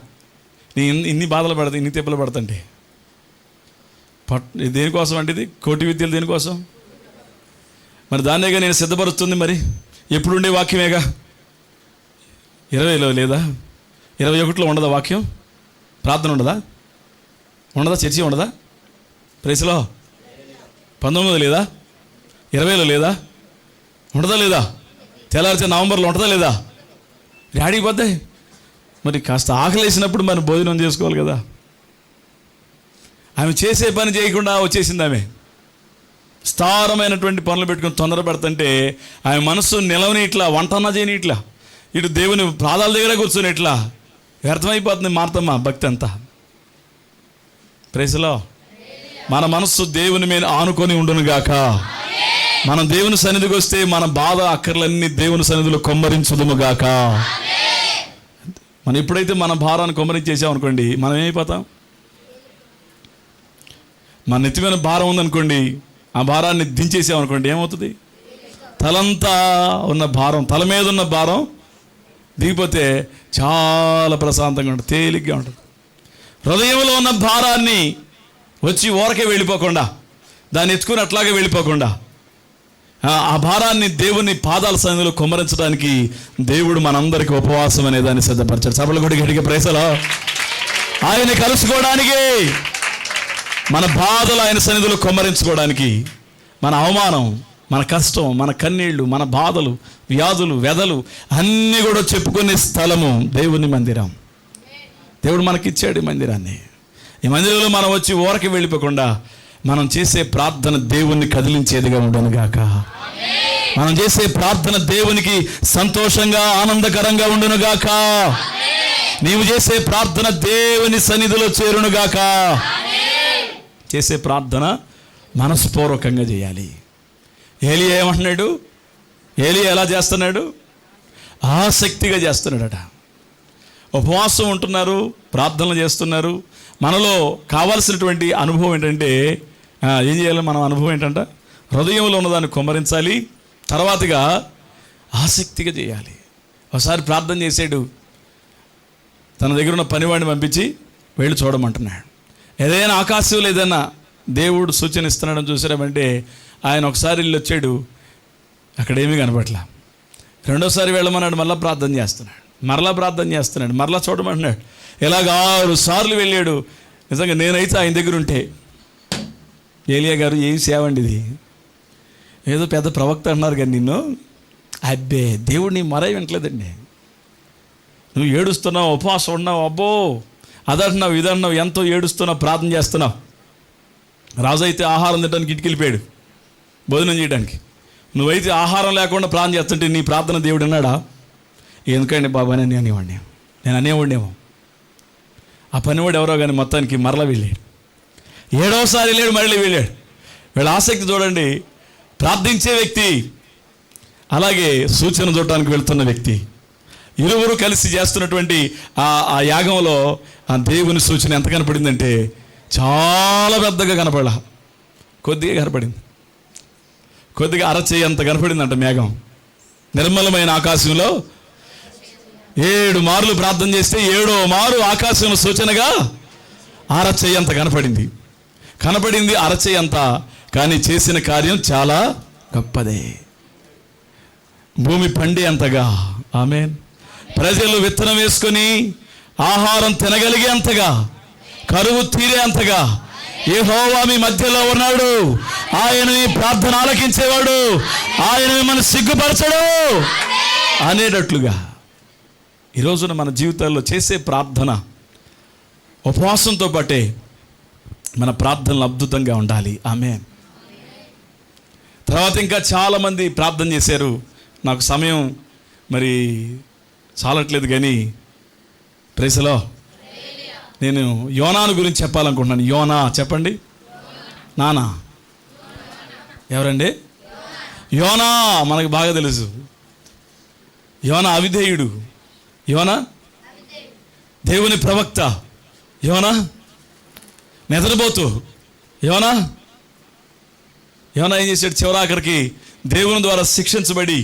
నీ ఇన్ని బాధలు పడతా, ఇన్ని తిప్పలు పడుతుంటే దేనికోసం అంటే ఇది కోటి విద్యలు దేనికోసం? మరి దాన్నేగా నేను సిద్ధపరుస్తుంది. మరి ఎప్పుడుండే వాక్యమేగా. 20లో లేదా? 21లో ఉండదా వాక్యం? ప్రార్థన ఉండదా? ఉండదా? చర్చి ఉండదా? ప్రైస్లో 19లో లేదా? 20లో లేదా? ఉండదా లేదా? తెల్లారితే నవంబర్లో ఉంటుందా లేదా? డాడీకి పోద్దాయి. మరి కాస్త ఆకలేసినప్పుడు మనం భోజనం చేసుకోవాలి కదా. ఆమె చేసే పని చేయకుండా వచ్చేసింది. ఆమె స్థారమైనటువంటి పనులు పెట్టుకుని తొందర పెడుతుంటే ఆమె మనస్సు నిలవని ఇట్లా, వంటన్నా చేయని ఇట్లా, ఇటు దేవుని ప్రాదాల దగ్గర కూర్చొని ఇట్లా వ్యర్థమైపోతుంది మార్తమ్మ భక్తి అంతా. ప్రైజ్లో మన మనస్సు దేవుని మీద ఆనుకొని ఉండునుగాక. మనం దేవుని సన్నిధికి వస్తే మన బాధ అక్కర్లన్నీ దేవుని సన్నిధిలో కొమ్మరించుదుముగాక. మనం ఎప్పుడైతే మన భారాన్ని కుమ్మరించేసాం అనుకోండి, మనం ఏమైపోతాం? మన నెత్తి మీద భారం ఉందనుకోండి, ఆ భారాన్ని దించేసామనుకోండి, ఏమవుతుంది? తలంతా ఉన్న భారం, తల మీద ఉన్న భారం దిగిపోతే చాలా ప్రశాంతంగా ఉంటుంది, తేలిగ్గా ఉంటుంది. హృదయంలో ఉన్న భారాన్ని వచ్చి ఊరకే వెళ్ళిపోకుండా, దాన్ని ఎత్తుకుని అట్లాగే వెళ్ళిపోకుండా, ఆ భారాన్ని దేవుని పాదాల సన్నిధిలో కుమ్మరించడానికి దేవుడు మనందరికీ ఉపవాసం అనే దాన్ని సిద్ధపరిచాడు. సభలు కూడా గట్టిగా ప్రైసలో ఆయన కలుసుకోవడానికి, మన బాధలు ఆయన సన్నిధిలో కుమ్మరించుకోవడానికి, మన అవమానం, మన కష్టం, మన కన్నీళ్లు, మన బాధలు, వ్యాధులు, వ్యధలు అన్నీ కూడా చెప్పుకునే స్థలము దేవుని మందిరం. దేవుడు మనకిచ్చాడు ఈ మందిరాన్ని. ఈ మందిరంలో మనం వచ్చి ఊరకి వెళ్ళిపోకుండా మనం చేసే ప్రార్థన దేవుణ్ణి కదిలించేదిగా ఉండను గాక. మనం చేసే ప్రార్థన దేవునికి సంతోషంగా, ఆనందకరంగా ఉండును గాక. నీవు చేసే ప్రార్థన దేవుని సన్నిధిలో చేరును గాక. చేసే ప్రార్థన మనస్పూర్వకంగా చేయాలి. ఏలియా ఏమంటున్నాడు? ఏలియా ఎలా చేస్తున్నాడు? ఆసక్తిగా చేస్తున్నాడట. ఉపవాసం ఉంటున్నారు, ప్రార్థనలు చేస్తున్నారు. మనలో కావాల్సినటువంటి అనుభవం ఏంటంటే, ఏం చేయాలి? మనం అనుభవం ఏంటంటే, హృదయంలో ఉన్నదాన్ని కుమ్మరించాలి, తర్వాతగా ఆసక్తిగా చేయాలి. ఒకసారి ప్రార్థన చేసాడు, తన దగ్గర ఉన్న పనివాడిని పంపించి వెళ్ళి చూడమంటున్నాడు. ఏదైనా ఆకాశంలో ఏదైనా దేవుడు సూచన ఇస్తున్నాడని చూసామంటే, ఆయన ఒకసారి వెళ్ళి వచ్చాడు, అక్కడేమీ కనపట్లా. రెండోసారి వెళ్ళమన్నాడు, మళ్ళీ ప్రార్థన చేస్తున్నాడు, మరలా ప్రార్థన చేస్తున్నాడు, మరలా చూడమంటున్నాడు. ఇలాగ 6 సార్లు వెళ్ళాడు. నిజంగా నేనైతే ఆయన దగ్గర ఉంటే, ఏలియా గారు ఏం సేవ అండి ఇది, ఏదో పెద్ద ప్రవక్త అన్నారు కానీ నిన్ను, అబ్బే దేవుడు నీ మరై వింటలేదండి, నువ్వు ఏడుస్తున్నావు, ఉపవాసం ఉన్నావు, అబ్బో అదంటున్నావు, ఇదంటున్నావు, ఎంతో ఏడుస్తున్నావు, ప్రార్థన చేస్తున్నావు. రాజు అయితే ఆహారం తినడానికి ఇంటికి వెళ్ళిపోయాడు భోజనం చేయడానికి. నువ్వైతే ఆహారం లేకుండా ప్రార్థన చేస్తుంటే నీ ప్రార్థన దేవుడు అన్నాడా? ఎందుకండి బాబా అని అనేవాడిని, నేను అనేవాడినేమో. ఆ పనివాడు ఎవరో కానీ మొత్తానికి మరలా వెళ్ళాడు. 7వసారి వెళ్ళాడు, మరలా వెళ్ళాడు. వీళ్ళ ఆసక్తి చూడండి. ప్రార్థించే వ్యక్తి, అలాగే సూచన చూడటానికి వెళ్తున్న వ్యక్తి, ఇరువురు కలిసి చేస్తున్నటువంటి ఆ యాగంలో ఆ దేవుని సూచన ఎంత కనపడిందంటే, చాలా పెద్దగా కనపడ, కొద్దిగా కనపడింది. కొద్దిగా అరచేయి అంత కనపడిందంట మేఘం. నిర్మలమైన ఆకాశంలో 7 మార్లు ప్రార్థన చేస్తే 7వ మారు ఆకాశంలో సూచనగా అరచేయి అంత కనపడింది అరచేయి అంత. కానీ చేసిన కార్యం చాలా గొప్పదే. భూమి పండే అంతగా, ఆమేన్, ప్రజలు విత్తనం వేసుకొని ఆహారం తినగలిగే అంతగా, కరువు తీరే అంతగా యెహోవా మీ మధ్యలో ఉన్నాడు. ఆయన మీ ప్రార్థన ఆలకించేవాడు, ఆయన మిమ్మల్ని సిగ్గుపరచడు అనేటట్లుగా ఈ రోజున మన జీవితాల్లో చేసే ప్రార్థన ఉపవాసంతో పాటే మన ప్రార్థనలు అద్భుతంగా ఉండాలి. ఆమేన్. తర్వాత ఇంకా చాలామంది ప్రార్థన చేశారు. నాకు సమయం మరి చాలట్లేదు కానీ ప్రైస్లో నేను యోనాను గురించి చెప్పాలనుకుంటున్నాను. యోనా చెప్పండి. నానా ఎవరండి? యోనా మనకు బాగా తెలుసు. యోనా అవిధేయుడు, యోనా దేవుని ప్రవక్త, యోనా నిద్రపోతూ, యోనా ఏం చేశాడు? చివరాఖరికి దేవుని ద్వారా శిక్షించబడి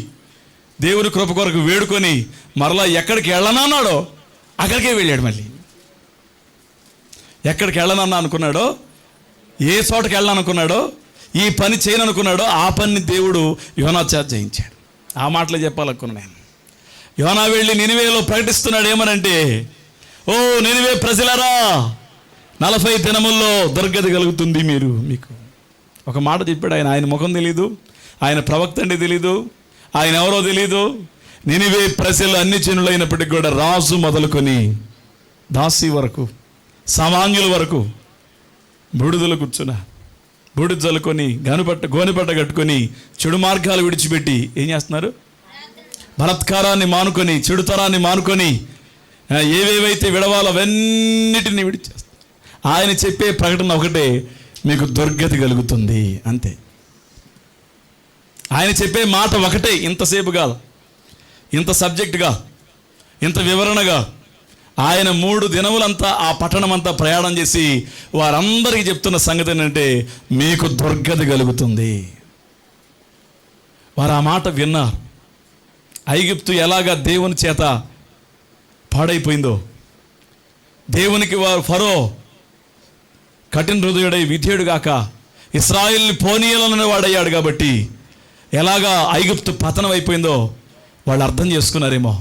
దేవుని కృప కొరకు వేడుకొని మరలా ఎక్కడికి వెళ్ళనన్నాడో అక్కడికే వెళ్ళాడు. మళ్ళీ ఎక్కడికి వెళ్ళనన్నా అనుకున్నాడో, ఏ చోటకి వెళ్ళాలనుకున్నాడో, ఈ పని చేయననుకున్నాడో ఆ పనిని దేవుడు యోనా చేత చేయించాడు. ఆ మాటలే చెప్పాలనుకున్నాను నేను. యోనా వెళ్ళి నినివేలో ప్రకటిస్తున్నాడు. ఏమనంటే, ఓ నినివే ప్రజలరా, 40 దినముల్లో దుర్గతి కలుగుతుంది మీకు. ఒక మాట చెప్పాడు. ఆయన ముఖం తెలీదు, ఆయన ప్రవక్త అంటే తెలీదు, ఆయన ఎవరో తెలీదు. నినివే ప్రజలు అన్ని జనులైనప్పటికీ కూడా రాజు మొదలుకొని దాసి వరకు, సామాన్యుల వరకు బూడిదలు కూర్చున్నా, బూడిద జల్లుకొని గోనెపట్ట కట్టుకొని చెడు మార్గాలు విడిచిపెట్టి ఏం చేస్తున్నారు? బలత్కారాన్ని మానుకొని, చెడుతరాన్ని మానుకొని, ఏవేవైతే విడవాలో అవన్నిటిని విడిచేస్తారు. ఆయన చెప్పే ప్రకటన ఒకటే, మీకు దుర్గతి కలుగుతుంది, అంతే. ఆయన చెప్పే మాట ఒకటే, ఇంతసేపుగా, ఇంత సబ్జెక్టుగా, ఇంత వివరణగా, ఆయన 3 దినములంతా ఆ పట్టణం అంతా ప్రయాణం చేసి వారందరికీ చెప్తున్న సంగతి ఏంటంటే, మీకు దుర్గతి కలుగుతుంది. వారు ఆ మాట విన్నారు. ఐగుప్తు ఎలాగా దేవుని చేత పాడైపోయిందో, దేవునికి వారు ఫరో కఠిన హృదయుడై విధేయుడుగాక ఇశ్రాయేలుని పోనీయాలనే వాడయ్యాడు కాబట్టి ఎలాగా ఐగుప్తు పతనం అయిపోయిందో వాళ్ళు అర్థం చేసుకున్నారేమో.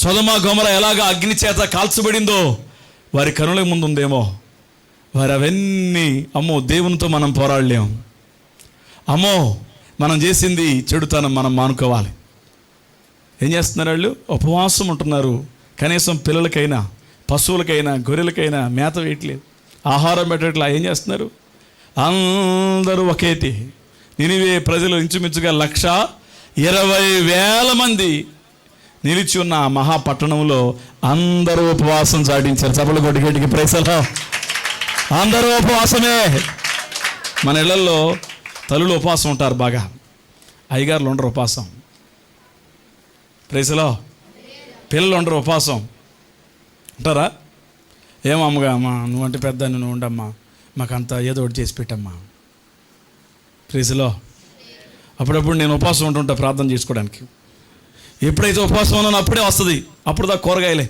సొదొమ గొమొర్రా ఎలాగా అగ్ని చేత కాల్చబడిందో వారి కనుల ముందు ఉందేమో. వారు అవన్నీ అమ్మో దేవునితో మనం పోరాడలేం, అమ్మో మనం చేసింది చెడుతనం, మనం మానుకోవాలి. ఏం చేస్తున్నారు వాళ్ళు? ఉపవాసం ఉంటున్నారు. కనీసం పిల్లలకైనా పశువులకైనా గొర్రెలకైనా మేత వేయట్లేదు, ఆహారం పెట్టట్లా. ఏం చేస్తున్నారు? అందరూ ఒకేటి. నినివే ప్రజలు ఇంచుమించుగా 120,000 మంది నిలిచి ఉన్న ఆ మహాపట్టణంలో అందరూ ఉపవాసం సాటించారు. చప్పలు కొట్టుకేటికి ప్రైసలో అందరూ ఉపవాసమే. మన ఇళ్లలో తల్లులు ఉపవాసం ఉంటారు బాగా, అయ్యగారులు ఉండరు ఉపవాసం. ప్రైసలో పిల్లలు ఉండరు ఉపవాసం ఉంటారా? ఏమమ్మగా అమ్మా నువ్వంటే పెద్ద నువ్వు ఉండమ్మా, మాకంతా ఏదో ఒకటి చేసి పెట్టమ్మా. ప్రైసలో అప్పుడప్పుడు నేను ఉపవాసం ఉంటుంటా ప్రార్థన చేసుకోవడానికి. ఎప్పుడైతే ఉపవాసం ఉన్నానో అప్పుడే వస్తుంది, అప్పుడు దాకా కూరగాయలే.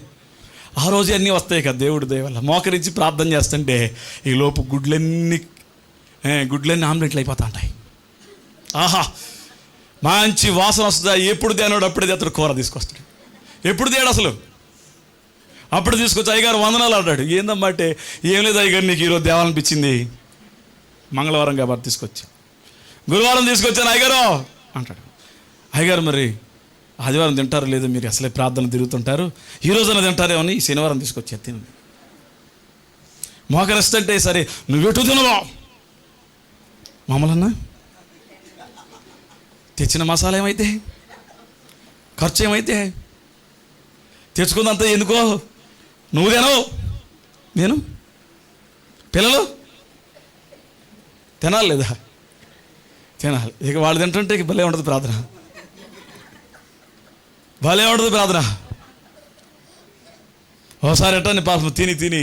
ఆ రోజే అన్నీ వస్తాయి కదా దేవుడి దయ వల్ల. మోకరించి ప్రార్థన చేస్తుంటే ఈ లోపు గుడ్లన్నీ ఆమ్లెట్లు అయిపోతా ఉంటాయి. ఆహా మంచి వాసన వస్తుందా. ఎప్పుడు తేనాడు అప్పుడే అతడు కూర తీసుకొస్తాడు. ఎప్పుడు తేడు అసలు అప్పుడు తీసుకొచ్చి అయ్యగారు వందనాలు అంటాడు. ఏందమ్మా అంటే, ఏం లేదు అయ్యగారు నీకు ఈరోజు దేవాలనిపించింది, మంగళవారం కాబట్టి తీసుకొచ్చి, గురువారం తీసుకొచ్చాను అయ్యగారు అంటాడు. అయ్యగారు మరి ఆదివారం తింటారు లేదు, మీరు అసలే ప్రార్థనలు తిరుగుతుంటారు, ఈ రోజున తింటారేమో అని శనివారం తీసుకొచ్చి తిను. మోకరిస్తుంటే సరే నువ్వెటు తినవా మామూలన్నా, తెచ్చిన మసాలా ఏమైతే, ఖర్చు ఏమైతే, తెచ్చుకుందంతా ఎందుకో, నువ్వు తినవు నేను పిల్లలు తినాలి లేదా, తినాలి. ఇక వాళ్ళు తింటుంటే ఇక భలే ఉండదు ప్రార్థన, భలే ఉండదు ప్రార్థన. ఒకసారి ఎట్టని పాపం తిని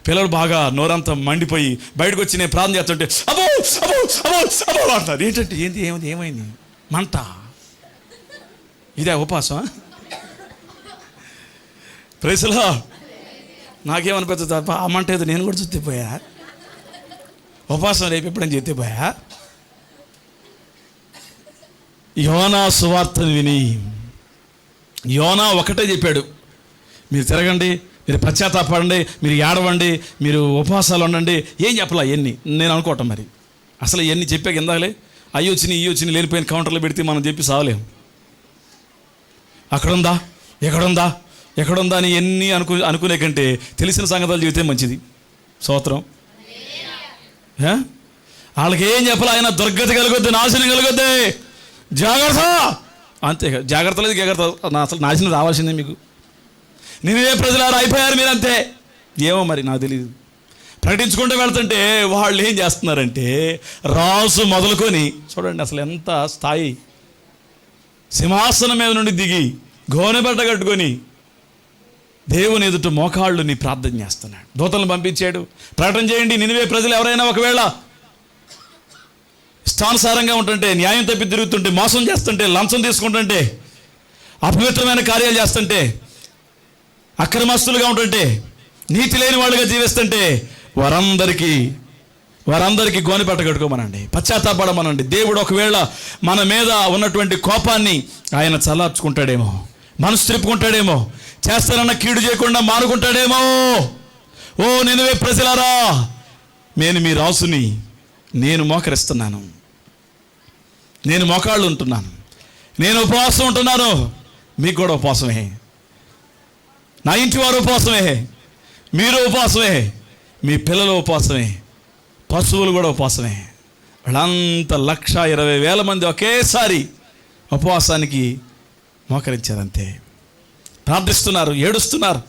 పిల్లలు బాగా నోరంతా మండిపోయి బయటకు వచ్చి నేను ప్రార్థన చేస్తుంటే అబ్బో అబ్బో అబ్బో అబ్బో అంటారు. ఏంటంటే ఏమైంది మంట, ఇదే ఉపవాసం? ప్రైస్లా నాకేమనిపిస్తుంది, ఆ మంట ఏదో నేను కూడా చూస్తే ఉపవాసం రేపు ఎప్పుడని చెప్తే యోనా సువార్తను విని యోనా ఒకటే చెప్పాడు, మీరు తిరగండి, మీరు పశ్చాత్తాపడండి, మీరు ఏడవండి, మీరు ఉపవాసాలు ఉండండి. ఏం చెప్పాలా ఎన్ని నేను అనుకోవటం. మరి అసలు ఎన్ని చెప్పాక ఇందాకలే అయ్యి వచ్చినాయి ఈ వచ్చినాయి లేనిపోయిన కౌంటర్లో పెడితే మనం చెప్పి సావలేము. ఎక్కడుందా అని ఎన్ని అనుకునే కంటే తెలిసిన సంగతులు చెబితే మంచిది. స్తోత్రం. వాళ్ళకి ఏం చెప్పాలి, ఆయన దుర్గతి కలుగుద్ది, నాశనం కలుగుద్ది, జాగ్రత్త. అంతే, జాగ్రత్త లేదు అసలు నాశనం రావాల్సిందే మీకు. నేనే ప్రజలారా అయిపోయారు మీరంతే. ఏమో మరి నాకు తెలియదు. ప్రకటించుకుంటూ వెళ్తుంటే వాళ్ళు ఏం చేస్తున్నారంటే రాజు మొదలుకొని చూడండి అసలు ఎంత స్థాయి, సింహాసనం మీద నుండి దిగి గోనెబట్ట కట్టుకొని దేవుని ఎదుట మోకాళ్ళు నీ ప్రార్థన చేస్తున్నాడు. దూతలను పంపించాడు, ప్రకటన చేయండి, నినివే ప్రజలు ఎవరైనా ఒకవేళ ఇష్టానుసారంగా ఉంటుంటే, న్యాయం తప్పి తిరుగుతుంటే, మోసం చేస్తుంటే, లంచం తీసుకుంటుంటే, అపవిత్రమైన కార్యాలు చేస్తుంటే, అక్రమస్తులుగా ఉంటుంటే, నీతి లేని వాళ్ళుగా జీవిస్తుంటే వారందరికీ గోనెపట్ట కట్టుకోమనండి, పశ్చాత్తాపడమనండి. దేవుడు ఒకవేళ మన మీద ఉన్నటువంటి కోపాన్ని ఆయన చల్లార్చుకుంటాడేమో, మనసు తిప్పుకుంటాడేమో, చేస్తానన్న కీడు చేయకుండా మానుకుంటాడేమో. ఓ నినివే ప్రజలారా, నేను మీ రాసుని, నేను మోకరిస్తున్నాను, నేను మోకాళ్ళు ఉంటున్నాను, నేను ఉపవాసం ఉంటున్నాను. మీకు కూడా ఉపవాసమే, నా ఇంటి వారు ఉపవాసమే, మీరు ఉపవాసమే, మీ పిల్లలు ఉపవాసమే, పశువులు కూడా ఉపవాసమే. వాళ్ళంతా 120,000 మంది ఒకేసారి ఉపవాసానికి మోకరించారంతే. ప్రార్థిస్తున్నారు, ఏడుస్తున్నారు.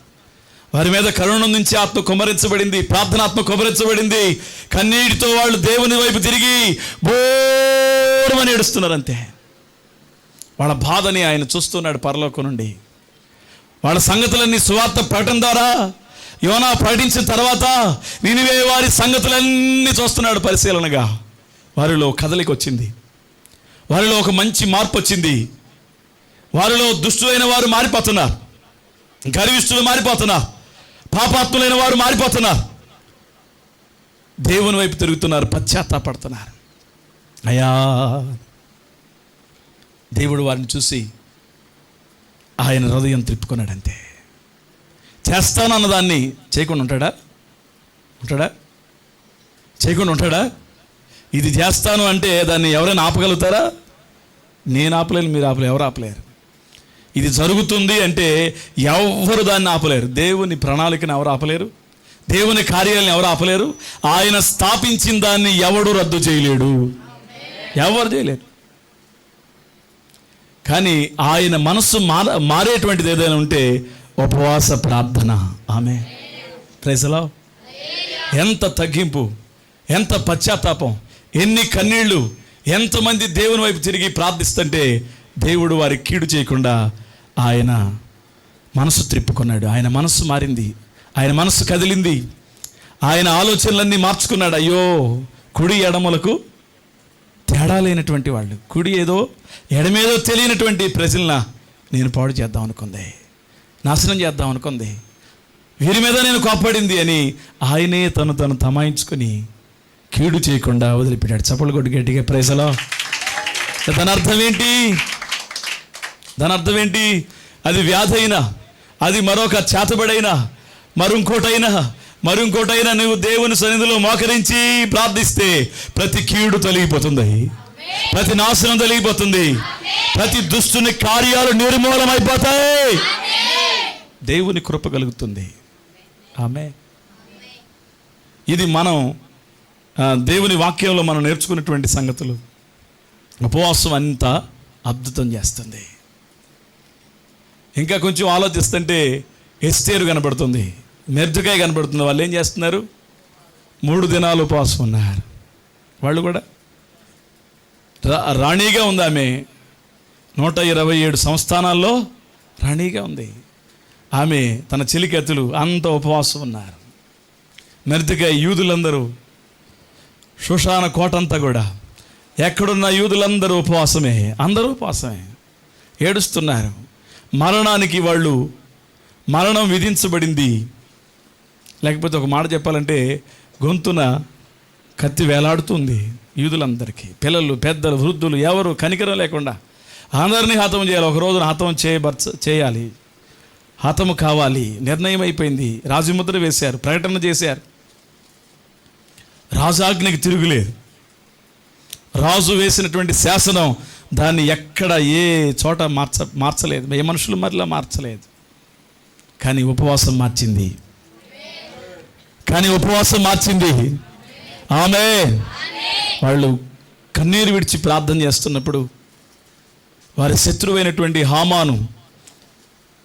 వారి మీద కరుణ నుంచి ఆత్మ కుమ్మరించబడింది, ప్రార్థనాత్మ కుమ్మరించబడింది. కన్నీటితో వాళ్ళు దేవుని వైపు తిరిగి బోరమని ఏడుస్తున్నారు అంతే. వాళ్ళ బాధని ఆయన చూస్తున్నాడు పరలోకం నుండి. వాళ్ళ సంగతులన్నీ సువార్త ప్రకటన ద్వారా యోనా ప్రకటించిన తర్వాత నినివే వారి సంగతులన్నీ చూస్తున్నాడు పరిశీలనగా. వారిలో కదలిక వచ్చింది, వారిలో ఒక మంచి మార్పు వచ్చింది. వారిలో దుష్టులైన వారు మారిపోతున్నారు, గర్విష్ఠులు మారిపోతున్నారు, పాపాత్ములైన వారు మారిపోతున్నారు, దేవుని వైపు తిరుగుతున్నారు, పశ్చాత్తాపడుతున్నారు. అయ్యా, దేవుడు వారిని చూసి ఆయన హృదయం త్రిప్పుకున్నాడంతే. చేస్తానన్న దాన్ని చేయకుండా ఉంటాడా? చేయకుండా ఉంటాడా? ఇది చేస్తాను అంటే దాన్ని ఎవరైనా ఆపగలుగుతారా? నేను ఆపలేను, మీరు ఆపలేరు, ఎవరు ఆపలేరు. ఇది జరుగుతుంది అంటే ఎవరు దాన్ని ఆపలేరు. దేవుని ప్రణాళికను ఎవరు ఆపలేరు, దేవుని కార్యాలను ఎవరు ఆపలేరు. ఆయన స్థాపించిన దాన్ని ఎవడు రద్దు చేయలేడు, ఎవరు చేయలేరు. కానీ ఆయన మనస్సు మారేటువంటిది ఏదైనా ఉంటే ఉపవాస ప్రార్థన. ఆమె ప్రైజ్ ది లార్డ్. ఎంత తగ్గింపు, ఎంత పశ్చాత్తాపం, ఎన్ని కన్నీళ్ళు, ఎంతమంది దేవుని వైపు తిరిగి ప్రార్థిస్తుంటే దేవుడు వారికి కీడు చేయకుండా ఆయన మనసు త్రిప్పుకున్నాడు. ఆయన మనస్సు మారింది, ఆయన మనస్సు కదిలింది, ఆయన ఆలోచనలన్నీ మార్చుకున్నాడు. అయ్యో, కుడి ఎడమలకు తేడా లేనటువంటి వాళ్ళు, కుడి ఏదో ఎడమేదో తెలియనటువంటి ప్రజలను నేను పాడు చేద్దాం అనుకుంది, నాశనం చేద్దాం అనుకుంది, వీరి మీద నేను కోప్పడింది అని ఆయనే తను తమాయించుకొని కీడు చేయకుండా వదిలిపెట్టాడు. చప్పలు కొట్టి గట్టిగా ప్రైజ్ ది లార్డ్. దాని అర్థం ఏంటి? దాని అర్థం ఏంటి? అది వ్యాధి అయినా, అది మరొక చేతబడైనా, మరింకోటైనా నువ్వు దేవుని సన్నిధిలో మోకరించి ప్రార్థిస్తే ప్రతి కీడు తొలగిపోతుంది, ప్రతి నాశనం తొలగిపోతుంది, ప్రతి దుష్టుని కార్యాలు నిర్మూలమైపోతాయి, దేవుని కృప కలుగుతుంది. ఆమె ఇది మనం దేవుని వాక్యంలో మనం నేర్చుకున్నటువంటి సంగతులు. ఉపవాసం అంతా అద్భుతం చేస్తుంది. ఇంకా కొంచెం ఆలోచిస్తుంటే ఎస్తేరు కనబడుతుంది, మెర్దుకాయ కనబడుతుంది. వాళ్ళు ఏం చేస్తున్నారు? 3 దినాలు ఉపవాసం ఉన్నారు. వాళ్ళు కూడా రాణిగా ఉంది ఆమె, 127 సంస్థానాల్లో రాణిగా ఉంది ఆమె. తన చెలికత్తులు అంత ఉపవాసం ఉన్నారు. మెర్దుకాయ, యూదులందరూ, షుషాన కోటంతా కూడా, ఎక్కడున్న యూదులందరూ ఉపవాసమే, అందరూ ఉపవాసమే, ఏడుస్తున్నారు. మరణానికి వాళ్ళు, మరణం విధించబడింది. లేకపోతే ఒక మాట చెప్పాలంటే గొంతున కత్తి వేలాడుతుంది యూదులందరికీ. పిల్లలు, పెద్దలు, వృద్ధులు ఎవరు కనికరం లేకుండా అందరినీ హతం చేయాలి. ఒక రోజున హతం చేయాలి, హతము కావాలి, నిర్ణయం అయిపోయింది. రాజముద్ర వేశారు, ప్రకటన చేశారు. రాజాజ్ఞకి తిరుగులేదు. రాజు వేసినటువంటి శాసనం దాన్ని ఎక్కడ ఏ చోట మార్చలేదు, ఏ మనుషులు మరలా మార్చలేదు. కానీ ఉపవాసం మార్చింది, ఆమె. వాళ్ళు కన్నీరు విడిచి ప్రార్థన చేస్తున్నప్పుడు వారి శత్రువైనటువంటి హామాను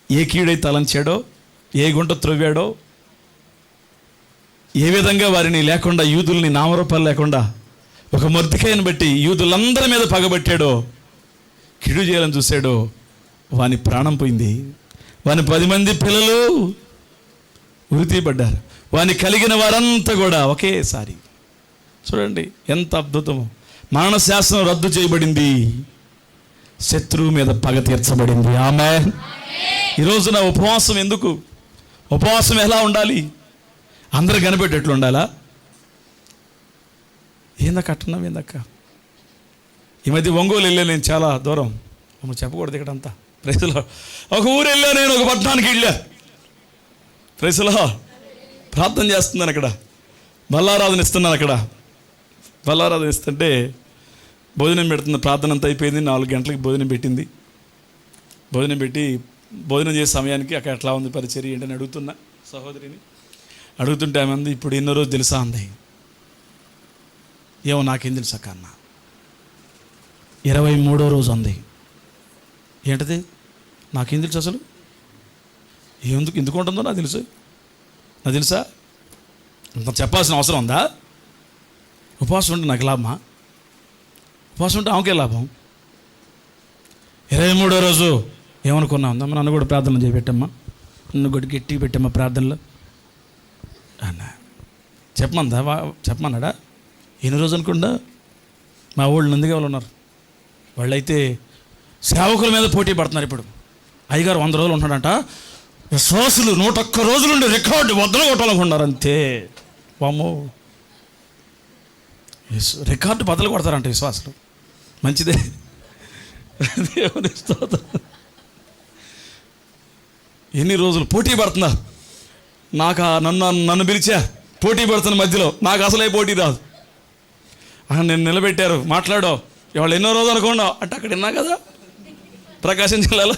ఏ కీడై తలంచాడో, ఏ గుంట త్రవ్వాడో, ఏ విధంగా వారిని లేకుండా, యూదుల్ని నామరూపాలు లేకుండా ఒక మొర్దెకైని బట్టి యూదులందరి మీద పగబట్టాడో, కిడు చేయాలని చూశాడో, వాని ప్రాణం పోయింది. వాని 10 మంది పిల్లలు ఉరితీయబడ్డారు. వాని కలిగిన వారంతా కూడా ఒకేసారి. చూడండి ఎంత అద్భుతము. మరణ శాసనం రద్దు చేయబడింది, శత్రువు మీద పగ తీర్చబడింది. ఆమేన్. ఈ రోజున ఉపవాసం ఎందుకు? ఉపవాసం ఎలా ఉండాలి? అందరు కనిపెట్టేట్లు ఉండాలా? ఏందక్క ఈ మధ్య ఒంగోలు వెళ్ళా నేను, చాలా దూరం, చెప్పకూడదు ఇక్కడంతా. ప్రైజ్లో ఒక ఊరు వెళ్ళా నేను, ఒక పట్టణానికి వెళ్ళా. ప్రైజ్లో ప్రార్థన చేస్తున్నాను అక్కడ, బల్లారాధన ఇస్తున్నాను అక్కడ. బల్లారాధన ఇస్తుంటే భోజనం పెడుతుంది. ప్రార్థన అంతా అయిపోయింది, 4 గంటలకి భోజనం పెట్టింది. భోజనం పెట్టి భోజనం చేసే సమయానికి అక్కడ ఎట్లా ఉంది పరిచర్య ఏంటని అడుగుతున్నా సహోదరిని. అడుగుతుంటే ఆమె అంది, ఇప్పుడు ఎన్నో రోజు తెలుసా అంది. ఏమో నాకేం తెలుసా కన్నా, 23వ రోజు అంది. ఏంటది? నాకేం తెలుసు అసలు, ఎందుకు ఉంటుందో నాకు తెలుసా? ఇంత చెప్పాల్సిన అవసరం ఉందా? ఉపవాసం ఉంటే నాకు లాభమా? ఉపవాసం ఉంటే ఆమెకే లాభం. 23వ రోజు ఏమనుకున్నా ఉందమ్మా, నన్ను కూడా ప్రార్థన చేయబెట్టమ్మా. నువ్వు కూడా గట్టిగా పెట్టామా ప్రార్థనలో అన్న చెప్పమన్నాడా? ఎన్ని రోజు అనుకుండా మా వాళ్ళు నందిగాలు ఉన్నారు, వాళ్ళైతే సేవకుల మీద పోటీ పడుతున్నారు. ఇప్పుడు అయ్యగారు 100 రోజులు ఉంటున్నాడంట, విశ్వాసులు 101 రోజులుండి రికార్డు వద్దలు కొట్టాలనుకున్నారు. అంతే వామో, రికార్డు బద్దలు కొడతారంట విశ్వాసులు. మంచిదే, దేవుని స్తోత్రం. ఎన్ని రోజులు పోటీ పడుతున్నారు. నాకు నన్ను పిలిచా, పోటీ పడుతున్న మధ్యలో నాకు అసలే పోటీ రాదు. నేను నిలబెట్టారు, మాట్లాడో ఇవాళ ఎన్నో రోజులు అనుకున్నావు అంటే అక్కడ విన్నా కదా, ప్రకాశం జిల్లాలో,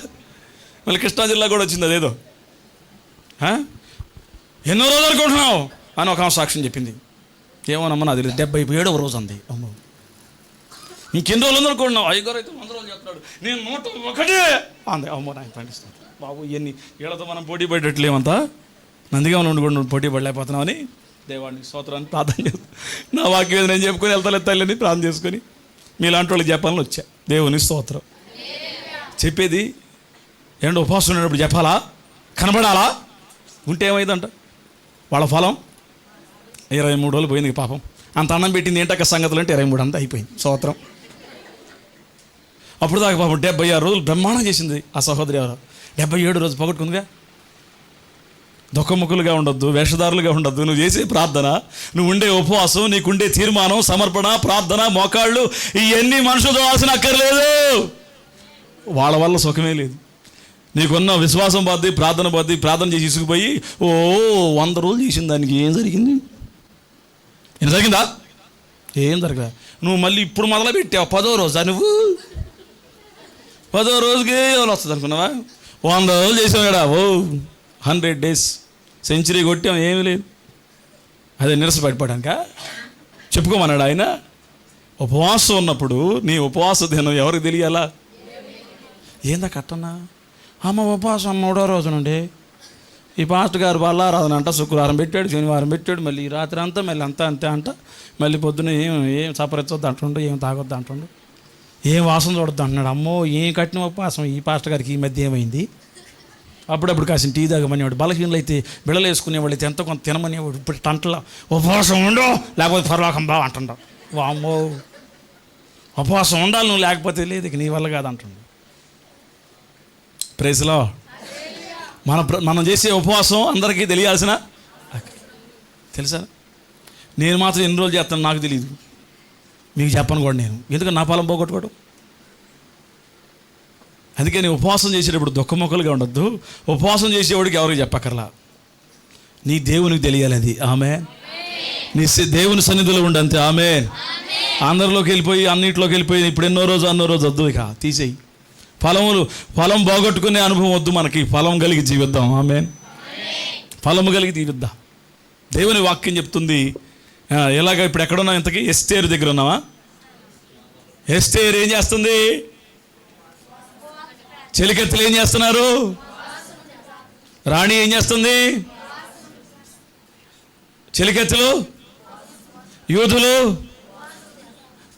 మళ్ళీ కృష్ణా జిల్లా కూడా వచ్చింది అదేదో. ఎన్నో రోజులు అనుకుంటున్నావు అని ఒక సాక్ష్యం చెప్పింది. ఏమోనమ్మా నాది 77వ రోజు అంది. అమ్మో, ఇంకెన్ని రోజులు అనుకుంటున్నావు? అయ్యగారు అయితే 100 రోజులు చెప్తున్నాడు, నేను 101 అంది. అమ్మో నాకు పండిస్తాను బాబు, ఇవన్నీ వీళ్ళతో మనం పోటీ పడేటట్లేమంతా నందిగా ఉండుకుండా పోటీ పడలేకపోతున్నామని దేవాడిని స్తోత్రాన్ని ప్రార్థన చేస్తాను. నా వాక్యం నేను చెప్పుకొని వెళ్తాను తల్లిని ప్రార్థన చేసుకొని మీలాంటి వాళ్ళకి చెప్పాలని వచ్చా. దేవుని స్తోత్రం. చెప్పేది ఏంటో ఉపవాసం ఉండేటప్పుడు చెప్పాలా, కనబడాలా, ఉంటే ఏమైందంట వాళ్ళ ఫలం 23 రోజులు పోయింది పాపం. అంత అన్నం పెట్టింది ఏంటక్క సంగతులు అంటే 23 అంతా అయిపోయింది. స్తోత్రం. అప్పుడు దాకా పాపం 76 రోజులు బ్రహ్మాండం చేసింది ఆ సహోదరి. ఎవరు 77 రోజు పోగొట్టుకుందిగా. దుఃఖముఖులుగా ఉండొద్దు, వేషధారులుగా ఉండొద్దు. నువ్వు చేసే ప్రార్థన, నువ్వు ఉండే ఉపవాసం, నీకుండే తీర్మానం, సమర్పణ, ప్రార్థన, మోకాళ్ళు, ఇవన్నీ మనుషులు కావాల్సిన అక్కర్లేదు. వాళ్ళ వల్ల సుఖమే లేదు. నీకున్న విశ్వాసం పోద్ది, ప్రార్థన పోద్ది. ప్రార్థన చేసి ఇసుకుపోయి 100 రోజులు చేసిన దానికి ఏం జరిగింది? ఏం జరిగిందా? ఏం జరగదా. నువ్వు మళ్ళీ ఇప్పుడు మొదలు పెట్టావు 10వ రోజు. నువ్వు 10వ రోజుకి ఎవరు వస్తుంది అనుకున్నావా? 100 రోజులు చేసావు కదా. 100 days సెంచరీ కొట్టాం, ఏమీ లేదు. అదే నిరసపడిపోవడానిక చెప్పుకోమన్నాడు ఆయన. ఉపవాసం ఉన్నప్పుడు నీ ఉపవాస దినం ఎవరికి తెలియాలా? ఏందా కట్టన్నా అమ్మ ఉపవాసం 3వ రోజు నుండి ఈ పాస్టర్ గారు బల్లారాధన అంట, శుక్రవారం పెట్టాడు, శనివారం పెట్టాడు, మళ్ళీ ఈ రాత్రి అంతా మళ్ళీ అంతా అంతే అంట, మళ్ళీ పొద్దున్న ఏం సపరించొద్దు అంటుండు, ఏం తాగొద్దు అంటుండు, ఏం వాసన చూడొద్దు అంటున్నాడు. అమ్మో ఏం కట్టిన ఉపవాసం ఈ పాస్టర్ గారికి ఈ మధ్య ఏమైంది? అప్పుడప్పుడు కాసిన టీ తాగమనేవాడు. బలహీనలు అయితే బిళ్ళలు వేసుకునేవాళ్ళు అయితే ఎంత కొంత తినమనేవాడు. ఇప్పుడు టంటలా ఉపవాసం ఉండవు లేకపోతే పరలోకం బావ అంటుండవు. వామ్మో, ఉపవాసం ఉండాలి నువ్వు, లేకపోతే లేదు, ఇక నీ వల్ల కాదు అంటుండు. ప్రైజ్లో మనం చేసే ఉపవాసం అందరికీ తెలియాల్సిన తెలుసా? నేను మాత్రం ఎన్ని రోజులు చేస్తాను నాకు తెలియదు, మీకు చెప్పను కూడా నేను. ఎందుకంటే నా ఫలం పోగొట్టుకోవడం. అందుకే నేను ఉపవాసం చేసేటప్పుడు దుఃఖముఖలుగా ఉండొద్దు. ఉపవాసం చేసేవాడికి ఎవరికి చెప్పక్కర్లా, నీ దేవునికి తెలియాలి అది. ఆమేన్. నీ దేవుని సన్నిధిలో ఉండంతే. ఆమేన్. అందరిలోకి వెళ్ళిపోయి అన్నింటిలోకి వెళ్ళిపోయి ఇప్పుడు అన్నో రోజు వద్దు, ఇక తీసేయి. ఫలం పోగొట్టుకునే అనుభవం వద్దు మనకి. ఫలం కలిగి జీవిద్దాం. ఆమేన్. ఫలము కలిగి జీవిద్దాం. దేవుని వాక్యం చెప్తుంది. ఎలాగ ఇప్పుడు ఎక్కడున్నావు? ఇంతకీ ఎస్తేరు దగ్గర ఉన్నావా? ఎస్తేరు ఏం చేస్తుంది? చెలికత్తెలు ఏం చేస్తున్నారు? రాణి ఏం చేస్తుంది? చెలికత్తెలు, యూదులు,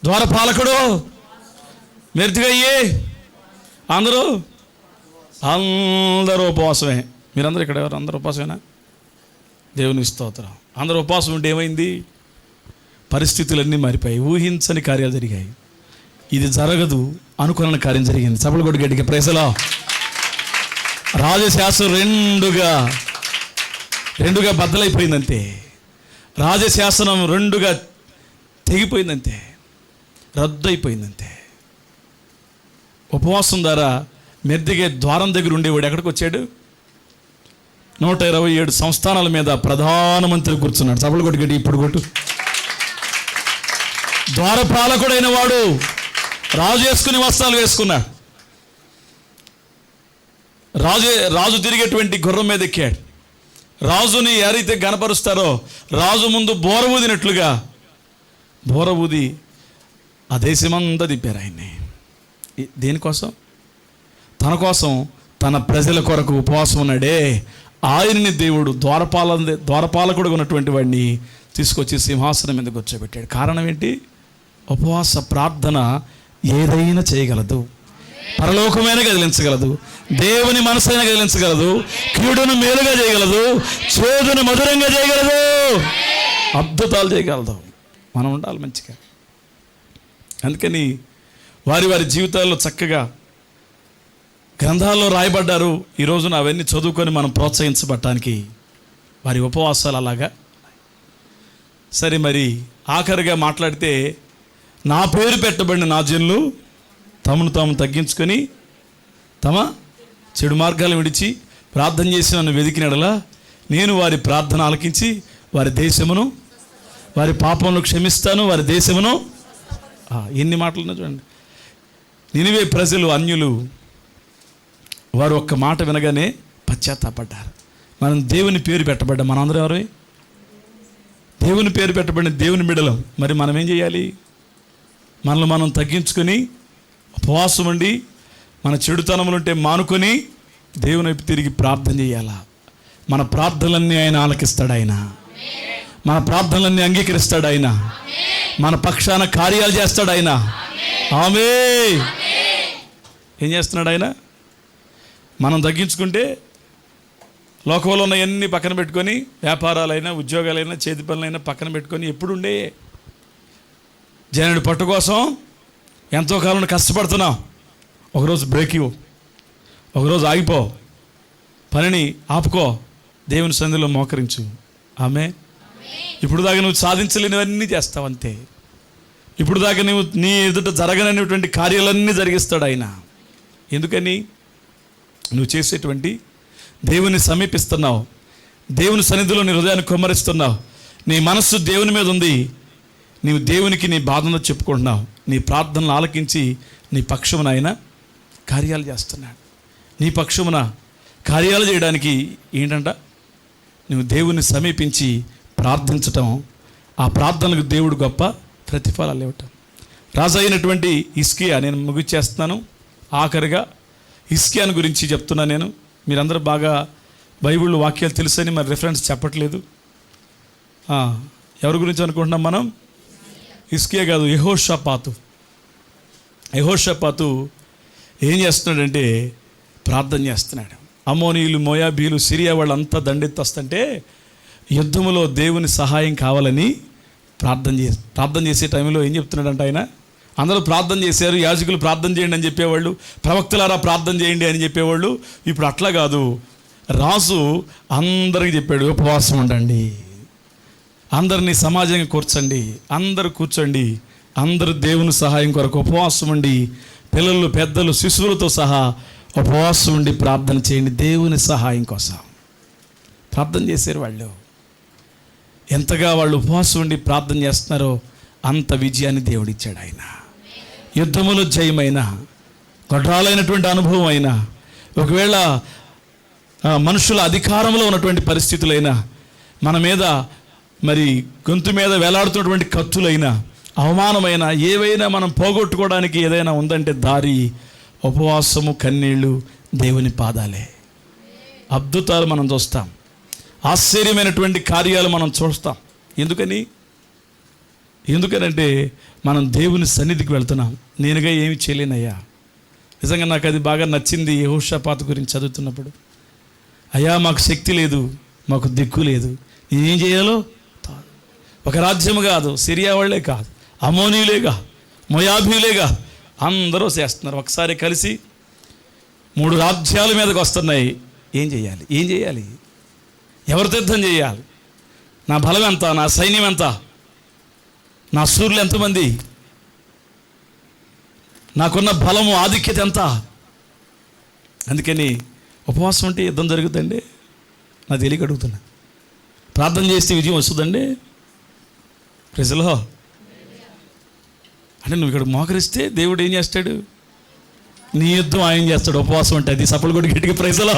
ద్వారపాలకుడు, మెర్దిగయ్యి అందరూ ఉపవాసమే. మీరందరూ ఇక్కడ ఎవరు? అందరూ ఉపవాసమేనా? దేవుని స్తోత్రం. అందరూ ఉపవాసం ఉంటే ఏమైంది? పరిస్థితులన్నీ మారిపోయాయి, ఊహించని కార్యాలు జరిగాయి. ఇది జరగదు అనుకున్న కార్యం జరిగింది. చప్పలు కొట్టి గట్టిగా ప్రైజ్లో. రాజశాస్త్రం రెండుగా బద్దలైపోయిందంతే. రాజశాసనం రెండుగా తెగిపోయిందంతే, రద్దు అయిపోయిందంతే. ఉపవాసం ద్వారా మెర్దిగే ద్వారం దగ్గర ఉండేవాడు ఎక్కడికి వచ్చాడు? 127 సంస్థానాల మీద ప్రధానమంత్రి కూర్చున్నాడు. చప్పలు కొట్టి గట్టి ఇప్పుడు కొట్టు. ద్వారపాలకుడైన వాడు రాజు వేసుకుని వస్త్రాలు వేసుకున్నాడు. రాజు తిరిగేటువంటి గుర్రం మీద ఎక్కాడు. రాజుని ఎవరైతే గణపరుస్తారో రాజు ముందు బోర ఊదినట్లుగా బోర ఊది ఆ దేశమంతా తిప్పారు ఆయన్ని. దేనికోసం? తన కోసం, తన ప్రజల కొరకు ఉపవాసం ఉన్నాడే ఆయన్ని దేవుడు ద్వారపాలకుడుగా ఉన్నటువంటి వాడిని తీసుకొచ్చి సింహాసనం మీద కూర్చోబెట్టాడు. కారణం ఏంటి? ఉపవాస ప్రార్థన ఏదైనా చేయగలదు. పరలోకమైన కదిలించగలదు, దేవుని మనసైన కదిలించగలదు, కీడును మేలుగా చేయగలదు, చేదును మధురంగా చేయగలదు, అద్భుతాలు చేయగలదు. మనం ఉండాలి మంచిగా. అందుకని వారి వారి జీవితాల్లో చక్కగా గ్రంథాల్లో రాయబడ్డారు. ఈ రోజున అవన్నీ చదువుకొని మనం ప్రోత్సహించబడటానికి వారి ఉపవాసాలు అలాగా. సరే, మరి ఆఖరిగా మాట్లాడితే, నా పేరు పెట్టబడిన నా జనులు తమను తాము తగ్గించుకొని తమ చెడు మార్గాలు విడిచి ప్రార్థన చేసి నన్ను వెదికినడలా నేను వారి ప్రార్థన ఆలకించి వారి దేశమును, వారి పాపమును క్షమిస్తాను, వారి దేశమును. ఎన్ని మాటలు చూడండి. నినివే ప్రజలు, అన్యులు, వారు ఒక్క మాట వినగానే పశ్చాత్తాపడ్డారు. మనం దేవుని పేరు పెట్టబడ్డాం. మనందరూ ఎవరు? దేవుని పేరు పెట్టబడిన దేవుని బిడ్డలం. మరి మనం ఏం చేయాలి? మనల్ని మనం తగ్గించుకొని ఉపవాసం ఉండి మన చెడుతనములుంటే మానుకొని దేవుని వైపు తిరిగి ప్రార్థన చేయాలా. మన ప్రార్థనలన్నీ ఆయన ఆలకిస్తాడు. ఆయన మన ప్రార్థనలన్నీ అంగీకరిస్తాడు. ఆయన మన పక్షాన కార్యాలు చేస్తాడు. ఆయన ఆమేన్. ఏం చేస్తున్నాడు ఆయన? మనం తగ్గించుకుంటే లోకంలో ఉన్న అన్ని పక్కన పెట్టుకొని, వ్యాపారాలైనా ఉద్యోగాలైనా చేతి పనులైనా పక్కన పెట్టుకొని, ఎప్పుడుండే జనుడి పట్టు కోసం ఎంతో కాలం కష్టపడుతున్నాం. ఒకరోజు బ్రేక్ ఇవ్వు, ఒకరోజు ఆగిపో, పనిని ఆపుకో, దేవుని సన్నిధిలో మోకరించు. ఆమె ఇప్పుడు దాకా నువ్వు సాధించలేనివన్నీ చేస్తావు అంతే. ఇప్పుడు దాకా నువ్వు నీ ఎదుట జరగనటువంటి కార్యాలన్నీ జరిగిస్తాడు ఆయన. ఎందుకని? నువ్వు చేసేటువంటి దేవుని సమీపిస్తున్నావు, దేవుని సన్నిధిలో నీ హృదయాన్ని కుమ్మరిస్తున్నావు, నీ మనస్సు దేవుని మీద ఉంది, నీవు దేవునికి నీ బాధను చెప్పుకుంటున్నావు, నీ ప్రార్థనలు ఆలకించి నీ పక్షమున ఆయన కార్యాలు చేస్తున్నాడు. నీ పక్షమున కార్యాలు చేయడానికి ఏంటంట? నువ్వు దేవుని సమీపించి ప్రార్థించటం, ఆ ప్రార్థనలకు దేవుడు గొప్ప ప్రతిఫలాలు ఇవ్వటం. రాజు అయినటువంటి హిజ్కియా, నేను ముగిచేస్తున్నాను. ఆఖరిగా హిజ్కియాను గురించి చెప్తున్నాను నేను. మీరందరూ బాగా బైబిల్ వాక్యాలు తెలుసని మరి రిఫరెన్స్ చెప్పట్లేదు. ఎవరి గురించి అనుకుంటున్నాం మనం? హిజ్కియా కాదు, యెహోషాపాతు. యెహోషాపాతు ఏం చేస్తున్నాడంటే ప్రార్థన చేస్తున్నాడు. అమ్మోనీయులు, మోయాబీలు, సిరియా వాళ్ళంతా దండెత్తొస్తుంటే యుద్ధములో దేవుని సహాయం కావాలని ప్రార్థన చేసే టైంలో ఏం చెప్తున్నాడంటే ఆయన, అందరూ ప్రార్థన చేశారు, యాజకులు ప్రార్థన చేయండి అని చెప్పేవాళ్ళు, ప్రవక్తలారా ప్రార్థన చేయండి అని చెప్పేవాళ్ళు. ఇప్పుడు అట్లా కాదు, రాజు అందరికీ చెప్పాడు, ఉపవాసం ఉండండి, అందరినీ సమాజంగా కూర్చోండి, అందరూ కూర్చోండి, అందరూ దేవుని సహాయం కొరకు ఉపవాసం ఉండి, పిల్లలు, పెద్దలు, శిశువులతో సహా ఉపవాసం ఉండి ప్రార్థన చేయండి, దేవుని సహాయం కోసం ప్రార్థన చేశారు వాళ్ళు. ఎంతగా వాళ్ళు ఉపవాసం ఉండి ప్రార్థన చేస్తున్నారో అంత విజయాన్ని దేవుడిచ్చాడు ఆయన. యుద్ధములో జయమైన, గొడ్రాలైనటువంటి అనుభవం అయినా, ఒకవేళ మనుషుల అధికారంలో ఉన్నటువంటి పరిస్థితులైనా, మన మీద మరి గొంతు మీద వేలాడుతున్నటువంటి కత్తులైనా, అవమానమైన ఏవైనా మనం పోగొట్టుకోవడానికి ఏదైనా ఉందంటే దారి ఉపవాసము, కన్నీళ్ళు, దేవుని పాదాలే. అద్భుతాలు మనం చూస్తాం, ఆశ్చర్యమైనటువంటి కార్యాలు మనం చూస్తాం. ఎందుకనంటే మనం దేవుని సన్నిధికి వెళ్తున్నాం. నేనుగా ఏమి చేయలేనయ్యా. నిజంగా నాకు అది బాగా నచ్చింది యెహోషాపాతు గురించి చదువుతున్నప్పుడు. అయ్యా, మాకు శక్తి లేదు, మాకు దిక్కు లేదు, నేనేం చేయాలో? ఒక రాజ్యము కాదు, సిరియా వాళ్ళే కాదు, అమోనీయులేగా, మోయాబీయులేగా, అందరూ చేస్తున్నారు. ఒకసారి కలిసి 3 రాజ్యాల మీదకి వస్తున్నాయి. ఏం చేయాలి? ఎవరితో యుద్ధం చేయాలి? నా బలం ఎంత? నా సైన్యం ఎంత? నా సూర్యులు ఎంతమంది? నాకున్న బలము, ఆధిక్యత ఎంత? అందుకని ఉపవాసం ఉంటే యుద్ధం జరుగుతుందండి. నా తెలియక అడుగుతున్నా. ప్రార్థన చేస్తే విజయం వస్తుందండి. ప్రజలో అంటే నువ్వు ఇక్కడ మోకరిస్తే దేవుడు ఏం చేస్తాడు? నీ యుద్ధం ఆయన చేస్తాడు. ఉపవాసం అంటే అది సపలు కొట్టి గట్టిగా ప్రజలో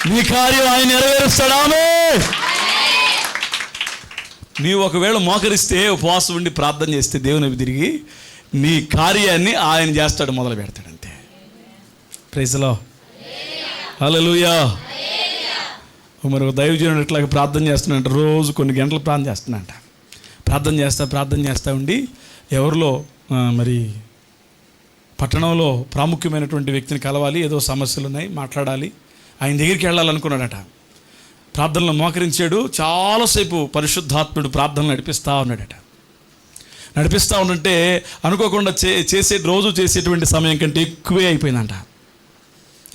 నీ కార్యం ఆయన నెరవేరుస్తాడు. ఆమేన్. నీవు ఒకవేళ మోకరిస్తే, ఉపవాసం ఉండి ప్రార్థన చేస్తే దేవుని తిరిగి నీ కార్యాన్ని ఆయన చేస్తాడు, మొదలు పెడతాడు. అంతే. ప్రైజ్లో హల్లెలూయా. మరి ఒక దైవజనుడు ఇట్లాగా ప్రార్థన చేస్తున్నాడంట. రోజు కొన్ని గంటలు ప్రార్థన చేస్తున్నాడంట. ప్రార్థన చేస్తా ఉండి ఎవరిలో మరి పట్టణంలో ప్రాముఖ్యమైనటువంటి వ్యక్తిని కలవాలి, ఏదో సమస్యలు ఉన్నాయి, మాట్లాడాలి, ఆయన దగ్గరికి వెళ్ళాలనుకున్నాడట. ప్రార్థనలో మోకరించాడు. చాలాసేపు పరిశుద్ధాత్ముడు ప్రార్థనలు నడిపిస్తూ ఉన్నాడట. నడిపిస్తూ ఉండంటే అనుకోకుండా రోజు చేసేటువంటి సమయం కంటే ఎక్కువే అయిపోయిందంట.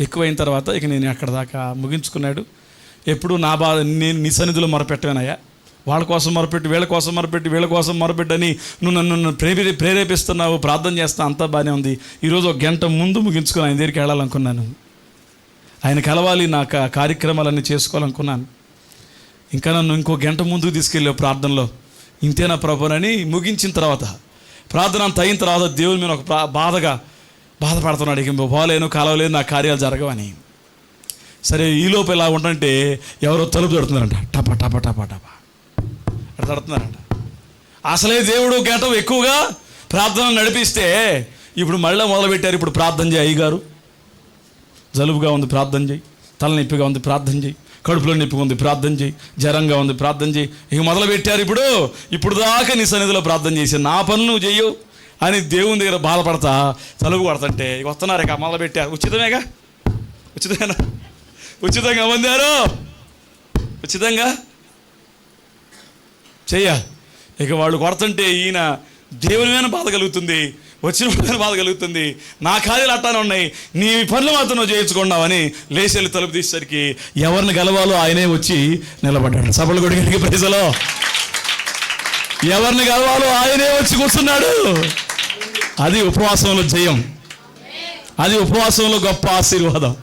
ఎక్కువైన తర్వాత ఇక నేను అక్కడ దాకా ముగించుకున్నాడు. ఎప్పుడు నా బాధ నేను నీ సన్నిధిలో మొరపెట్టవేనయ్యా, వాళ్ళ కోసం మొరపెట్టి, వీళ్ళ కోసం మొరపెట్టి, వీళ్ళ కోసం మొరపెట్టని నువ్వు నన్ను ప్రేరేపిస్తున్నావు, ప్రార్థన చేస్తా, అంతా బాగానే ఉంది. ఈరోజు 1 గంట ముందు ముగించుకుని ఆయన దగ్గరికి వెళ్ళాలనుకున్నాను. ఆయన కలవాలి, నా కార్యక్రమాలన్నీ చేసుకోవాలనుకున్నాను. ఇంకా నన్ను ఇంకో 1 గంట ముందుకు తీసుకెళ్ళావు ప్రార్థనలో. ఇంతేనా ప్రభునని ముగించిన తర్వాత, ప్రార్థన అంత అయిన తర్వాత దేవుని మీద ఒక బాధపడుతున్నాడు. ఇక పోలేను, కలవలేను, నా కార్యాలు జరగవని. సరే, ఈలోపు ఇలా ఉంటుంటే ఎవరో తలుపు తడుతున్నారంట. టపా టపా టపా టపా అట్లా తడుతున్నారంట. అసలే దేవుడు గంట ఎక్కువగా ప్రార్థన నడిపిస్తే ఇప్పుడు మళ్ళీ మొదలుపెట్టారు. ఇప్పుడు ప్రార్థన చేయి అయ్యగారు, జలుబుగా ఉంది ప్రార్థన చేయి, తలనొప్పిగా ఉంది ప్రార్థన చేయి, కడుపులో నొప్పిగా ఉంది ప్రార్థన చేయి, జ్వరంగా ఉంది ప్రార్థన చేయి. ఇక మొదలుపెట్టారు. ఇప్పుడు దాకా నీ సన్నిధిలో ప్రార్థన చేసి నా పనులు నువ్వు చెయ్యవు అని దేవుని దగ్గర బాధపడతా తలుపు కొడతంటే ఇక వస్తున్నారు. ఇక మొదలుపెట్టారు. ఉచితమేగా, ఉచితమేనా, ఉచితంగా పొందారు, ఉచితంగా చెయ్యాలి. ఇక వాళ్ళు కొడుతుంటే ఈయన దేవుని మీద బాధ కలుగుతుంది, వచ్చిన మీద బాధ కలుగుతుంది. నా కార్యాలు అట్టానే ఉన్నాయి, నీ పనులు మాత్రం నువ్వు చేయించుకున్నావని లేచెళ్ళి తలుపు తీసేసరికి ఎవరిని గెలవాలో ఆయనే వచ్చి నిలబడ్డాడు. సభలు కొడికి ప్రజలో ఎవరిని గెలవాలో ఆయనే వచ్చి కూర్చున్నాడు. అది ఉపవాసంలో జయం, అది ఉపవాసంలో గొప్ప ఆశీర్వాదం,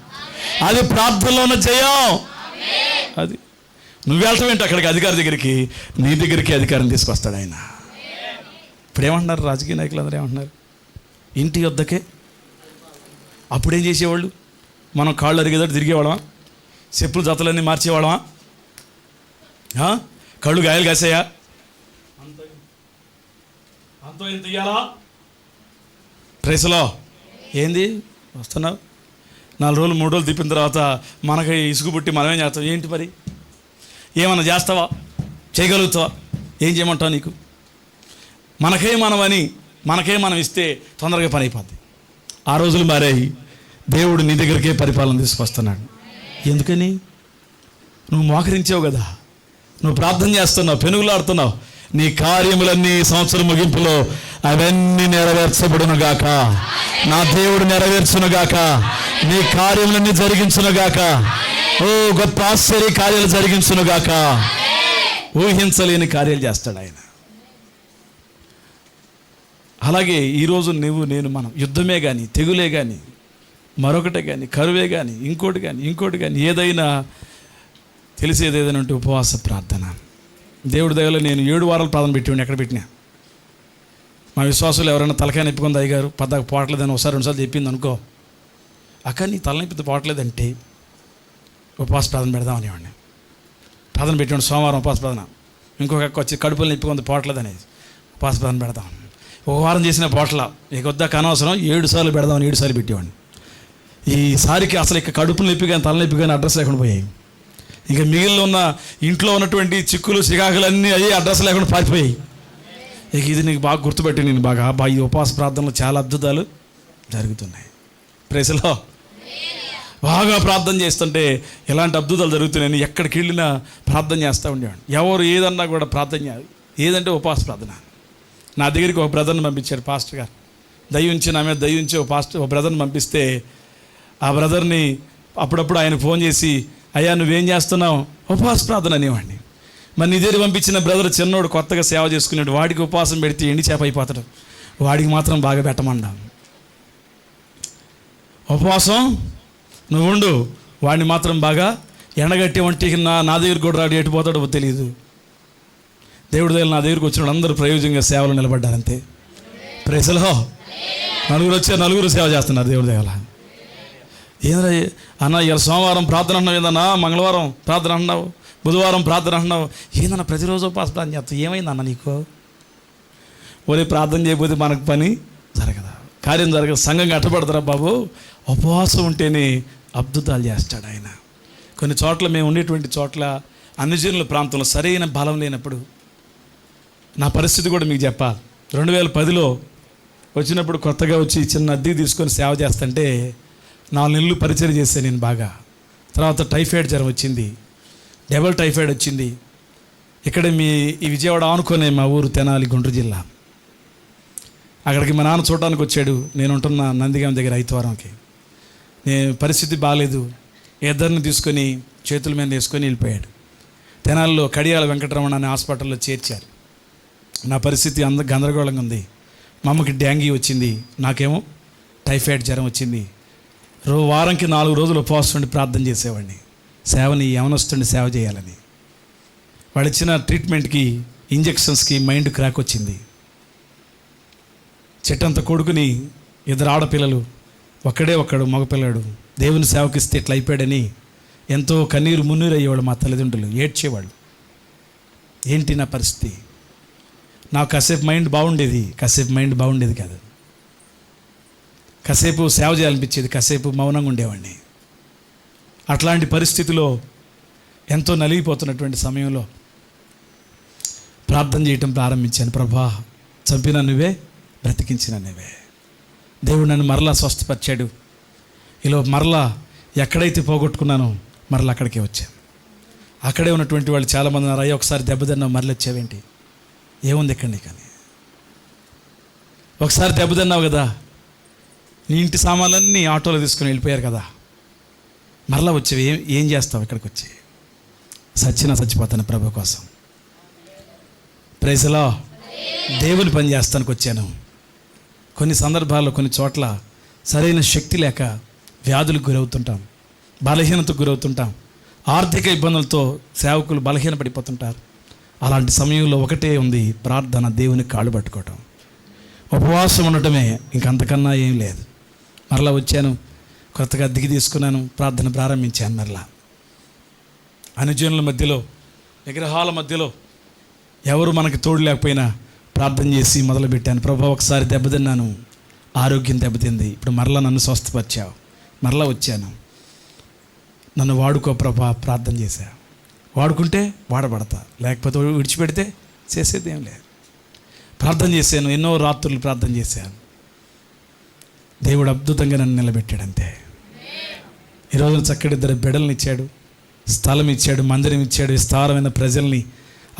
అది ప్రార్థనలో ఉన్న జయం. అది నువ్వు వెళ్ళటం ఏంటి అక్కడికి, అధికారి దగ్గరికి, నీ దగ్గరికి అధికారం తీసుకొస్తాడు ఆయన. ఇప్పుడు ఏమంటున్నారు రాజకీయ నాయకులు అందరూ ఏమంటున్నారు, ఇంటి వద్దకే. అప్పుడేం చేసేవాళ్ళు, మనం కాళ్ళు అరిగేదాడు తిరిగేవాళ్ళమా, చెప్పులు జతలన్నీ మార్చేవాళ్ళమా, కళ్ళు గాయాలు కాసాయా, అంతో ఇంత ఇయ్యాలా, ప్రైస్లో ఏంది వస్తున్నావు 4 రోజులు 3 రోజులు తిప్పిన తర్వాత మనకి ఇసుగు పుట్టి మనమేం చేస్తాం, ఏంటి మరి ఏమన్నా చేస్తావా, చేయగలుగుతావా, ఏం చేయమంటావు, నీకు మనకే మనం ఇస్తే తొందరగా పని అయిపోద్ది. ఆ రోజులు మారాయి. దేవుడు నీ దగ్గరికే పరిపాలన తీసుకొస్తున్నాడు. ఎందుకని, నువ్వు మోకరించావు కదా, నువ్వు ప్రార్థన చేస్తున్నావు, పెనుగులాడుతున్నావు. నీ కార్యములన్నీ సంవత్సరం ముగింపులో అవన్నీ నెరవేర్చబడును గాక, నా దేవుడు నెరవేర్చును గాక, నీ కార్యములన్నీ జరిగించును గాక, ఓ గొప్ప ఆశ్చర్య కార్యాలు జరిగించును గాక. ఊహించలేని కార్యాలు చేస్తాడు ఆయన. అలాగే ఈరోజు మనం యుద్ధమే కానీ, తెగులే కానీ, మరొకటే కానీ, కరువే కానీ, ఇంకోటి కానీ ఏదైనా తెలిసేది ఏదైనా ఉంటే ఉపవాస ప్రార్థన. దేవుడి దగ్గర నేను 7 వారాలు ప్రార్థన పెట్టివాడిని. ఎక్కడ పెట్టినా మా విశ్వాసులు ఎవరైనా తలకాయ నొప్పుకుంది, అయ్యగారు పద్దాక పోవట్లేదని ఒకసారి 2 సార్లు చెప్పింది అనుకో, అక్క నీ తలనొప్పితో పోవట్లేదంటే ఉపవాస ప్రార్థన పెడదాం అనేవాడిని. ప్రార్థన పెట్టేవాడిని. సోమవారం ఉపవాస ప్రార్థన. ఇంకొక అక్క వచ్చి కడుపులు నొప్పికుంది పోవట్లేదు అనేది ఉపవాస ప్రార్థన పెడదాం. 1 వారం చేసిన పోట్ల ఇక వద్దాక అనవసరం 7 సార్లు పెడదామని 7 సార్లు పెట్టేవాడిని. ఈసారికి అసలు ఇక కడుపులు నొప్పి కానీ తలనొప్పి కానీ అడ్రస్ లేకుండా పోయాయి. ఇక మిగిలిన ఉన్న ఇంట్లో ఉన్నటువంటి చిక్కులు చికాకులన్నీ అయ్యి అడ్రస్ లేకుండా పారిపోయాయి. ఇక ఇది నీకు బాగా గుర్తుపెట్టి, నేను బాగా ఈ ఉపవాస ప్రార్థనలో చాలా అద్భుతాలు జరుగుతున్నాయి. ప్రైస్లో బాగా ప్రార్థన చేస్తుంటే ఎలాంటి అద్భుతాలు జరుగుతున్నాయని ఎక్కడికి వెళ్ళినా ప్రార్థన చేస్తూ ఉండేవాడు. ఎవరు ఏదన్నా కూడా ప్రార్థన చేయాలి. ఏదంటే ఉపవాస ప్రార్థన. నా దగ్గరికి ఒక బ్రదర్ని పంపించాడు పాస్టర్ గారు. దయ్యుంచి నా మీద దయ్యుంచి ఒక బ్రదర్ని పంపిస్తే ఆ బ్రదర్ని అప్పుడప్పుడు ఆయన ఫోన్ చేసి, అయ్యా నువ్వేం చేస్తున్నావు, ఉపవాస ప్రార్థన అనేవాడిని. మరి నీ దగ్గర పంపించిన బ్రదర్ చిన్నోడు కొత్తగా సేవ చేసుకునేవాడు, వాడికి ఉపవాసం పెడితే ఎండి చేప అయిపోతాడు, వాడికి మాత్రం బాగా పెట్టమండా. ఉపవాసం నువ్వు ఉండు, వాడిని మాత్రం బాగా ఎండగట్టి వంటికి నా దగ్గర కూడా రాడు, ఎటుపోతాడో తెలియదు. దేవుడి దగ్గర నా దగ్గరికి వచ్చిన అందరూ ప్రయోజనంగా సేవలు నిలబడ్డారంతే. ప్రైజ్లో నలుగురు సేవ చేస్తున్నారు దేవుడి దగ్గర. ఏంద్రా అన్న ఇలా సోమవారం ప్రార్థన అన్నావు, ఏదన్నా మంగళవారం ప్రార్థన అన్నావు, బుధవారం ప్రార్థన అన్నావు, ఏందన్నా ప్రతిరోజు ఉపవాస ప్రార్థన చేస్తావు, ఏమైందన్న నీకు? ఒరే ప్రార్థన చేయకపోతే మనకు పని జరగదా, కార్యం జరగదు, సంఘం కట్టబడతారా బాబు. ఉపవాసం ఉంటేనే అద్భుతాలు చేస్తాడు ఆయన. కొన్ని చోట్ల మేము ఉండేటువంటి చోట్ల అన్యజనుల ప్రాంతంలో సరైన బలం లేనప్పుడు నా పరిస్థితి కూడా మీకు చెప్పాలి. 2010లో వచ్చినప్పుడు కొత్తగా వచ్చి చిన్న అద్దె తీసుకొని సేవ చేస్తుంటే 4 నెలలు పరిచయం చేశాను నేను బాగా. తర్వాత టైఫాయిడ్ జ్వరం వచ్చింది, డబుల్ టైఫాయిడ్ వచ్చింది. ఇక్కడ ఈ విజయవాడ ఆనుకునే మా ఊరు తెనాలి, గుంటూరు జిల్లా. అక్కడికి మా నాన్న చూడడానికి వచ్చాడు. నేను ఉంటున్న నందిగాం దగ్గర ఐతవరంకి. నేను పరిస్థితి బాగాలేదు, ఇద్దరిని తీసుకొని చేతుల మీద వేసుకొని వెళ్ళిపోయాడు. తెనాలిలో కడియాల వెంకటరమణ అనే హాస్పిటల్లో చేర్చారు. నా పరిస్థితి గందరగోళంగా ఉంది. మా అమ్మకి డెంగీ వచ్చింది, నాకేమో టైఫాయిడ్ జ్వరం వచ్చింది. వారంకి 4 రోజులు ఉపవాసం ఉండి ప్రార్థన చేసేవాడిని, సేవని యవనొస్తుండి సేవ చేయాలని. వాళ్ళు ఇచ్చిన ట్రీట్మెంట్కి, ఇంజెక్షన్స్కి మైండ్ క్రాక్ వచ్చింది. చెట్టంత కొడుకుని 2 ఆడపిల్లలు, ఒక్కడు మగపిల్లాడు. దేవుని సేవకిస్తే ఇట్లా అయిపోయాడని ఎంతో కన్నీరు మున్నీరు అయ్యేవాళ్ళు మా తల్లిదండ్రులు, ఏడ్చేవాళ్ళు. ఏంటి నా పరిస్థితి? నాకు కాసేపు మైండ్ బాగుండేది, కాసేపు మైండ్ బాగుండేది కాదు. కాసేపు సేవ చేయాలనిపించేది, కాసేపు మౌనంగా ఉండేవాడిని. అట్లాంటి పరిస్థితిలో ఎంతో నలిగిపోతున్నటువంటి సమయంలో ప్రార్థన చేయటం ప్రారంభించాను. ప్రభా, చంపిన నువ్వే, బ్రతికించిన నువ్వే. దేవుడు నన్ను మరలా స్వస్థపరిచాడు. ఇలా మరలా ఎక్కడైతే పోగొట్టుకున్నానో మరలా అక్కడికే వచ్చాను. అక్కడే ఉన్నటువంటి వాళ్ళు చాలామంది ఉన్నారు, అయ్యా ఒకసారి దెబ్బతిన్నావు మరలా వచ్చావేంటి? ఏముంది ఎక్కడి కానీ ఒకసారి దెబ్బతిన్నావు కదా, నీ ఇంటి సామాన్లన్నీ ఆటోలో తీసుకుని వెళ్ళిపోయారు కదా, మరలా వచ్చేవి ఏం చేస్తావు ఇక్కడికి వచ్చి? చచ్చిపోతాను ప్రభు కోసం. ప్రైజ్లో దేవుని పని చేస్తానికి వచ్చాను. కొన్ని సందర్భాల్లో కొన్ని చోట్ల సరైన శక్తి లేక వ్యాధులకు గురవుతుంటాం, బలహీనతకు గురవుతుంటాం, ఆర్థిక ఇబ్బందులతో సేవకులు బలహీనపడిపోతుంటారు. అలాంటి సమయంలో ఒకటే ఉంది, ప్రార్థన, దేవుని కాళ్ళు పట్టుకోవటం, ఉపవాసం ఉండటమే. ఇంకంతకన్నా ఏం లేదు. మరలా వచ్చాను, కొత్తగా దిగి తీసుకున్నాను, ప్రార్థన ప్రారంభించాను. మరలా అనుజనుల మధ్యలో, విగ్రహాల మధ్యలో ఎవరు మనకి తోడు లేకపోయినా ప్రార్థన చేసి మొదలుపెట్టాను. ప్రభా, ఒకసారి దెబ్బతిన్నాను, ఆరోగ్యం దెబ్బతింది, ఇప్పుడు మరలా నన్ను స్వస్థపరిచావు, మరలా వచ్చాను, నన్ను వాడుకో ప్రభా. ప్రార్థన చేశా. వాడుకుంటే వాడబడతా, లేకపోతే విడిచిపెడితే చేసేది ఏం లేదు. ప్రార్థన చేశాను, ఎన్నో రాత్రులు ప్రార్థన చేశాను. దేవుడు అద్భుతంగా నన్ను నిలబెట్టాడంతే. ఈరోజు చక్కటి 2 బిడ్డలను ఇచ్చాడు, స్థలం ఇచ్చాడు, మందిరం ఇచ్చాడు, విస్తారమైన ప్రజల్ని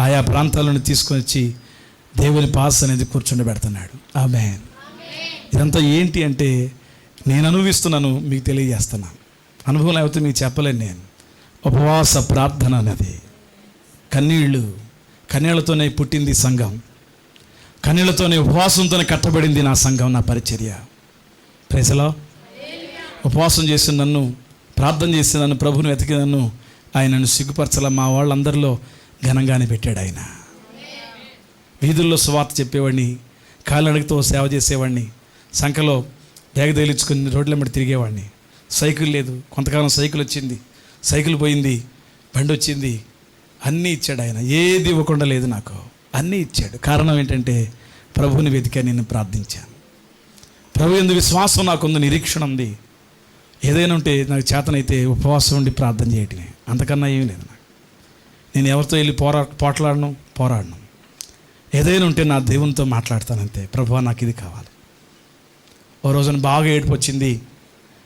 ఆయా ప్రాంతాలను తీసుకొని వచ్చి దేవుని పాస్ అనేది కూర్చుండబెడుతున్నాడు. ఆమేన్. ఇదంతా ఏంటి అంటే నేను అనుభవిస్తున్నాను, మీకు తెలియజేస్తున్నాను. అనుభవం లేకపోతే మీకు చెప్పలేను నేను. ఉపవాస ప్రార్థన అనేది కన్నీళ్లతోనే పుట్టింది సంఘం, కన్నీళ్లతోనే ఉపవాసంతోనే కట్టబడింది నా సంఘం, నా పరిచర్య. ప్రైజ్లో ఉపవాసం చేసి నన్ను, ప్రార్థన చేసి నన్ను, ప్రభుని వెతికి నన్ను ఆయనను సిగ్గుపరచాల మా వాళ్ళందరిలో ఘనంగానే పెట్టాడు ఆయన. వీధుల్లో సువార్త చెప్పేవాడిని, కాళ్ళనడితో సేవ చేసేవాడిని, సంఖలో బ్యాగ్ తగిలించుకొని రోడ్ల తిరిగేవాడిని. సైకిల్ లేదు, కొంతకాలం సైకిల్ వచ్చింది, సైకిల్ పోయింది, బండి వచ్చింది, అన్నీ ఇచ్చాడు ఆయన. ఏది ఇవ్వకుండా లేదు నాకు, అన్నీ ఇచ్చాడు. కారణం ఏంటంటే ప్రభువుని వెతికా, నేను ప్రార్థించాను. ప్రభు యందు విశ్వాసం నాకుంది, నిరీక్షణ ఉంది. ఏదైనా ఉంటే నాకు చేతనైతే ఉపవాసం ఉండి ప్రార్థన చేయటమే, అంతకన్నా ఏమీ లేదు నాకు. నేను ఎవరితో వెళ్ళి పోరాడను. ఏదైనా ఉంటే నా దేవునితో మాట్లాడతానంతే. ప్రభువా, నాకు ఇది కావాలి. ఓ రోజున బాగా ఏడుపు వచ్చింది,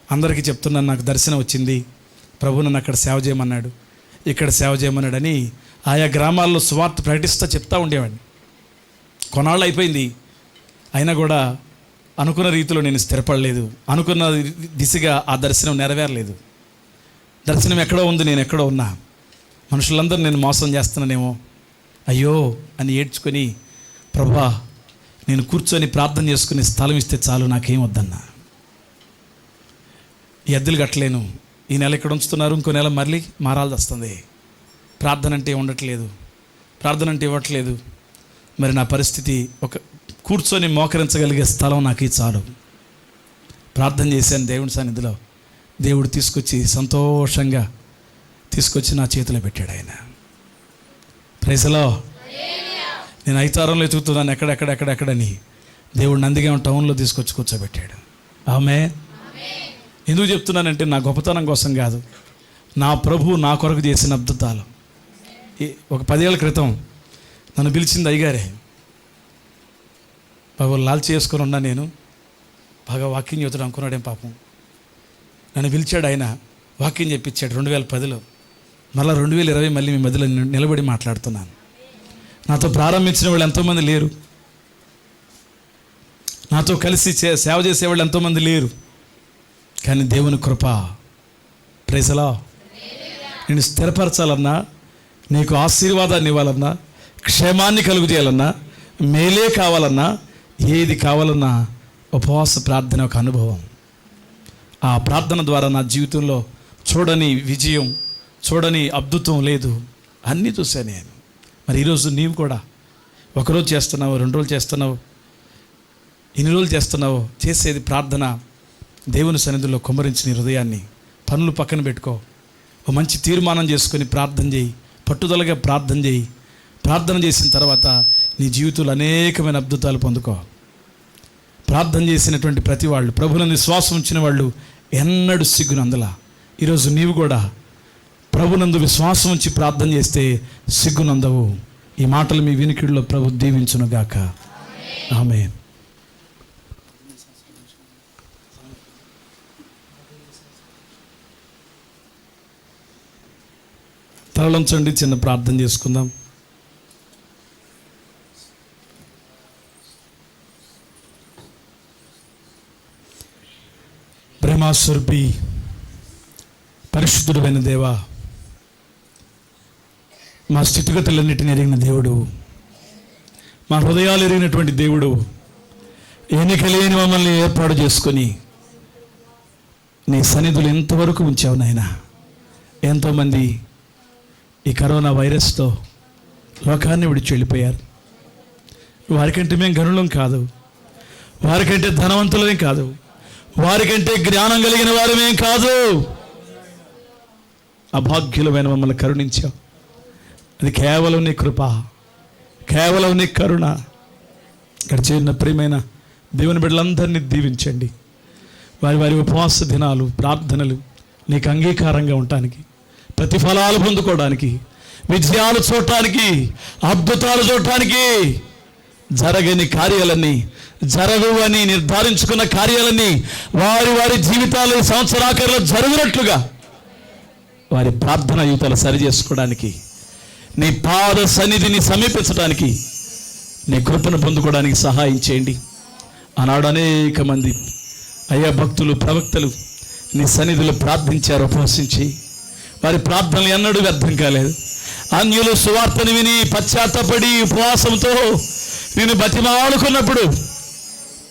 అందరికీ చెప్తున్నాను, నాకు దర్శనం వచ్చింది, ప్రభు నన్ను అక్కడ సేవ చేయమన్నాడు, ఇక్కడ సేవ చేయమన్నాడని ఆయా గ్రామాల్లో సువార్త ప్రకటిస్తూ చెప్తూ ఉండేవాడిని. కొన్నాళ్ళు అయిపోయింది, అయినా కూడా అనుకున్న రీతిలో నేను స్థిరపడలేదు, అనుకున్న దిశగా ఆ దర్శనం నెరవేరలేదు. దర్శనం ఎక్కడో ఉంది, నేను ఎక్కడో ఉన్నా. మనుషులందరూ నేను మోసం చేస్తున్నానేమో, అయ్యో అని ఏడ్చుకొని, ప్రభా నేను కూర్చొని ప్రార్థన చేసుకుని స్థలం ఇస్తే చాలు, నాకేం వద్దన్నా. ఈ అద్దెలు కట్టలేను, ఈ నెల ఇక్కడ ఉంచుతున్నారు, ఇంకో నెల మళ్ళీ మారాల్సి వస్తుంది. ప్రార్థన అంటే ఉండట్లేదు, ప్రార్థన అంటే ఇవ్వట్లేదు. మరి నా పరిస్థితి, ఒక కూర్చొని మోకరించగలిగే స్థలం నాకు చాలు. ప్రార్థన చేశాను దేవుని సన్నిధిలో. దేవుడు తీసుకొచ్చి సంతోషంగా తీసుకొచ్చి నా చేతిలో పెట్టాడు ఆయన. ప్రైజ్లో నేను ఐతారంలో ఎతుకుతున్నాను, ఎక్కడెక్కడని దేవుడు నందిగాం టౌన్లో తీసుకొచ్చి కూర్చోబెట్టాడు. ఆమేన్. ఎందుకు చెప్తున్నానంటే నా గొప్పతనం కోసం కాదు, నా ప్రభు నా కొరకు చేసిన అద్భుతాలు. ఒక 10 ఏళ్ల క్రితం నన్ను పిలిచింది అయ్యగారే. బాబు లాల్చి చేసుకొని ఉన్నా నేను, బాగా వాకింగ్ చెబుతాడు అనుకున్నాడేం పాపం. నన్ను పిలిచాడు ఆయన, వాకింగ్ చెప్పించాడు 2010లో. మళ్ళీ 2020 మళ్ళీ మీ మధ్యలో నిలబడి మాట్లాడుతున్నాను. నాతో ప్రారంభించిన వాళ్ళు ఎంతోమంది లేరు, నాతో కలిసి సేవ చేసేవాళ్ళు ఎంతోమంది లేరు. కానీ దేవుని కృప, ప్రైజలా, నేను స్థిరపరచాలన్నా, నీకు ఆశీర్వాదాన్ని ఇవ్వాలన్నా, క్షేమాన్ని కలుగు చేయాలన్నా, మేలే కావాలన్నా, ఏది కావాలన్నా ఉపవాస ప్రార్థన ఒక అనుభవం. ఆ ప్రార్థన ద్వారా నా జీవితంలో చూడని విజయం, చూడని అద్భుతం లేదు, అన్నీ చూశాను నేను. మరి ఈరోజు నీవు కూడా ఒకరోజు చేస్తున్నావు, 2 రోజులు చేస్తున్నావు, ఎన్ని రోజులు చేస్తున్నావు, చేసేది ప్రార్థన. దేవుని సన్నిధిలో కుమ్మరించి నీ హృదయాన్ని, పనులు పక్కన పెట్టుకో, ఒక మంచి తీర్మానం చేసుకొని ప్రార్థన చేయి, పట్టుదలగా ప్రార్థన చేయి. ప్రార్థన చేసిన తర్వాత నీ జీవితంలో అనేకమైన అద్భుతాలు పొందుకో. ప్రార్థన చేసినటువంటి ప్రతి వాళ్ళు, ప్రభువునందు విశ్వాసం ఉంచిన వాళ్ళు ఎన్నడూ సిగ్గునందలా. ఈరోజు నీవు కూడా ప్రభునందు విశ్వాసం ఉంచి ప్రార్థన చేస్తే సిగ్గునందవు. ఈ మాటలు మీ వినికిడిలో ప్రభు దీవించునుగాక. ఆమేన్. తలలంచండి, చిన్న ప్రార్థన చేసుకుందాం. ప్రేమాస్వరూపి పరిశుద్ధుడైన దేవా, మా స్థితిగతులన్నిటిని ఎరిగిన దేవుడు, మా హృదయాలు ఎరిగినటువంటి దేవుడు, ఎన్నిక లేని మమ్మల్ని ఏర్పాటు చేసుకొని నీ సన్నిధులు ఎంతవరకు ఉంచావు నాయన. ఎంతోమంది ఈ కరోనా వైరస్తో లోకాన్ని విడిచి వెళ్ళిపోయారు. వారికంటే మేము గనులం కాదు, వారికంటే ధనవంతులమేం కాదు, వారికంటే జ్ఞానం కలిగిన వారమేం కాదు. అభాగ్యులమైన మమ్మల్ని కరుణించావు. అది కేవలం నీ కృప, కేవలం నీ కరుణ. ఇక్కడ చేరిన ప్రియమైన దేవుని బిడ్డలందరినీ దీవించండి. వారి వారి ఉపవాస దినాలు, ప్రార్థనలు నీకు అంగీకారంగా ఉండటానికి, ప్రతిఫలాలు పొందుకోవడానికి, విజయాలు చూడటానికి, అద్భుతాలు చూడటానికి, జరగని కార్యాలన్నీ, జరగవు అని నిర్ధారించుకున్న కార్యాలన్నీ వారి వారి జీవితాలు ఈ సంవత్సరాఖరులో జరుగునట్లుగా వారి ప్రార్థన జీవితాలు సరి చేసుకోవడానికి, నీ పాద సన్నిధిని సమీపించడానికి, నీ కృపను పొందుకోవడానికి సహాయం చేయండి. ఆనాడు అనేక మంది అయ్యా భక్తులు, ప్రవక్తలు నీ సన్నిధిలో ప్రార్థించారు, ఉపవసించి. వారి ప్రార్థనలు ఎన్నడూ వ్యర్థం కాలేదు. అన్యులు సువార్తను విని పశ్చాత్తపడి ఉపవాసంతో నేను బతిమాలుకున్నప్పుడు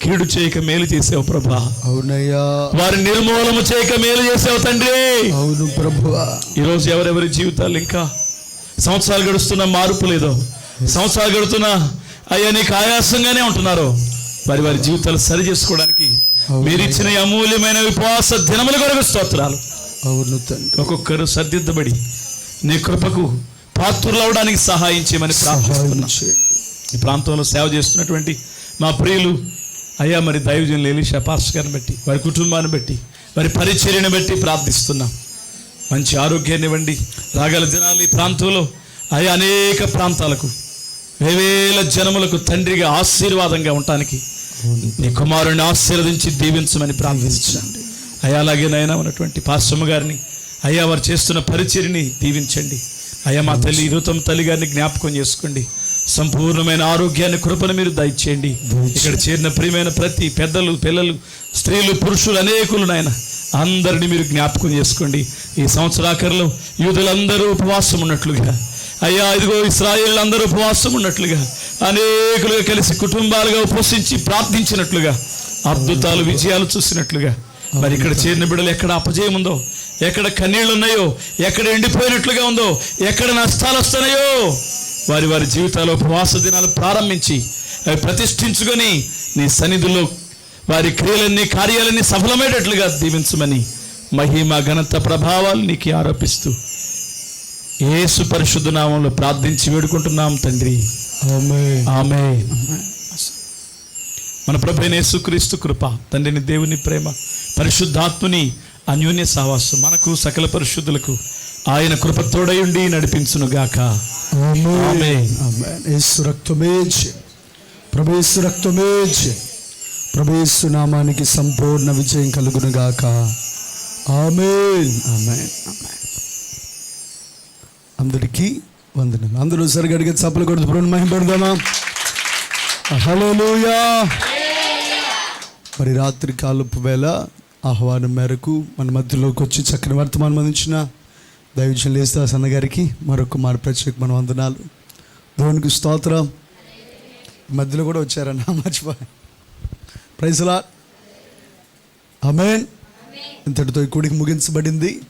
కీడు చేయక మేలు చేసావు ప్రభా. అవునయ్యా. వారి నిర్మూలము చేయక మేలు చేసావు తండ్రి. అవును ప్రభువా. ఈరోజు ఎవరెవరి జీవితాలు ఇంకా సంవత్సరాలు గడుస్తున్న మార్పు లేదో, సంవత్సరాలు గడుతున్నా అయ్యా నీకు ఆయాసంగానే ఉంటున్నారో, వారి వారి జీవితాలు సరి చేసుకోవడానికి మీరు ఇచ్చిన అమూల్యమైన ఉపవాస దినముల కొరకు స్తోత్రాలు. అవును తండ్రి. ఒక్కొక్కరు సర్దిద్దబడి నీ కృపకు పాత్రులు అవడానికి సహాయం చేయమని ప్రార్థిస్తున్నా. ఈ ప్రాంతంలో సేవ చేస్తున్నటువంటి మా ప్రియులు అయ్యా, మరి దైవజనులు ఎలీషా పాస్టర్ గారిని బట్టి, వారి కుటుంబాన్ని బట్టి, వారి పరిచర్యను బట్టి ప్రార్థిస్తున్నాం. మంచి ఆరోగ్యాన్ని ఇవ్వండి. రాగల జనాలు ఈ ప్రాంతంలో అయ్యా అనేక ప్రాంతాలకు, వేవేల జనములకు తండ్రిగా ఆశీర్వాదంగా ఉండటానికి నీ కుమారుని ఆశీర్వదించి దీవించమని ప్రార్థించండి. అయ్యా అలాగే నైనా ఉన్నటువంటి పాస్టమ్మ గారిని అయ్యా వారు చేస్తున్న పరిచర్ని దీవించండి. అయ్యా మా తల్లి రుతం తల్లి గారిని జ్ఞాపకం చేసుకోండి. సంపూర్ణమైన ఆరోగ్యాన్ని, కృపను మీరు దయచేయండి. ఇక్కడ చేరిన ప్రియమైన ప్రతి పెద్దలు, పిల్లలు, స్త్రీలు, పురుషులు అనేకులు నాయన అందరినీ మీరు జ్ఞాపకం చేసుకోండి. ఈ సంవత్సరాఖరులో యూదులందరూ ఉపవాసం ఉన్నట్లుగా, అయ్యా ఇదిగో ఇశ్రాయేలు అందరూ ఉపవాసం ఉన్నట్లుగా, అనేకులుగా కలిసి కుటుంబాలుగా ఉపవసించి ప్రార్థించినట్లుగా, అద్భుతాలు, విజయాలు చూసినట్లుగా, మరి ఇక్కడ చేరిన బిడ్డలు ఎక్కడ అపజయం ఉందో, ఎక్కడ కన్నీళ్ళు ఉన్నాయో, ఎక్కడ ఎండిపోయినట్లుగా ఉందో, ఎక్కడ నష్టాలు వస్తున్నాయో, వారి వారి జీవితాల్లో ఉపవాస దినాలు ప్రారంభించి అవి ప్రతిష్ఠించుకొని నీ సన్నిధిలో వారి క్రియలన్నీ, కార్యాలన్నీ సఫలమయ్యేటట్లుగా దీవించమని మహిమ, ఘనత, ప్రభావాలు నీకు ఆరోపిస్తూ యేసు పరిశుద్ధ నామంలో ప్రార్థించి వేడుకుంటున్నాం తండ్రి. ఆమేన్. ఆమేన్. మన ప్రభువైన యేసుక్రీస్తు కృప, తండ్రిని దేవుని ప్రేమ, పరిశుద్ధాత్ముని అన్యోన్య సహవాసం మనకు సకల పరిశుద్ధులకు ఆయన కృప తోడయుండి నడిపించునుగాక. ఆమేన్. ఆమేన్. యేసు రక్తమే జయం. ప్రభు యేసు రక్తమే జయం. ప్రభు యేసు నామానికి సంపూర్ణ విజయం కలుగును గాక. ఆమేన్, ఆమేన్, ఆమేన్. అందరికీ వందనాలు. అందరూ సరిగా అడిగే చప్పలు కొడుతూ ప్రభువుని మహిమపడదామా? హల్లెలూయా. మరి రాత్రి కాలపు వేళ ఆహ్వానం మేరకు మన మధ్యలోకి వచ్చి చక్కని వర్తమానం అందించిన దైవజనులు యేసుదాస్ అన్న గారికి మరొక ప్రత్యేకమైన వందనాలు. దేవునికి స్తోత్రం. మధ్యలో కూడా వచ్చారన్న, మర్చిపోయి. Praise the lord. ఆమేన్. ఇంతటితో ఈ కూడిక ముగించబడింది.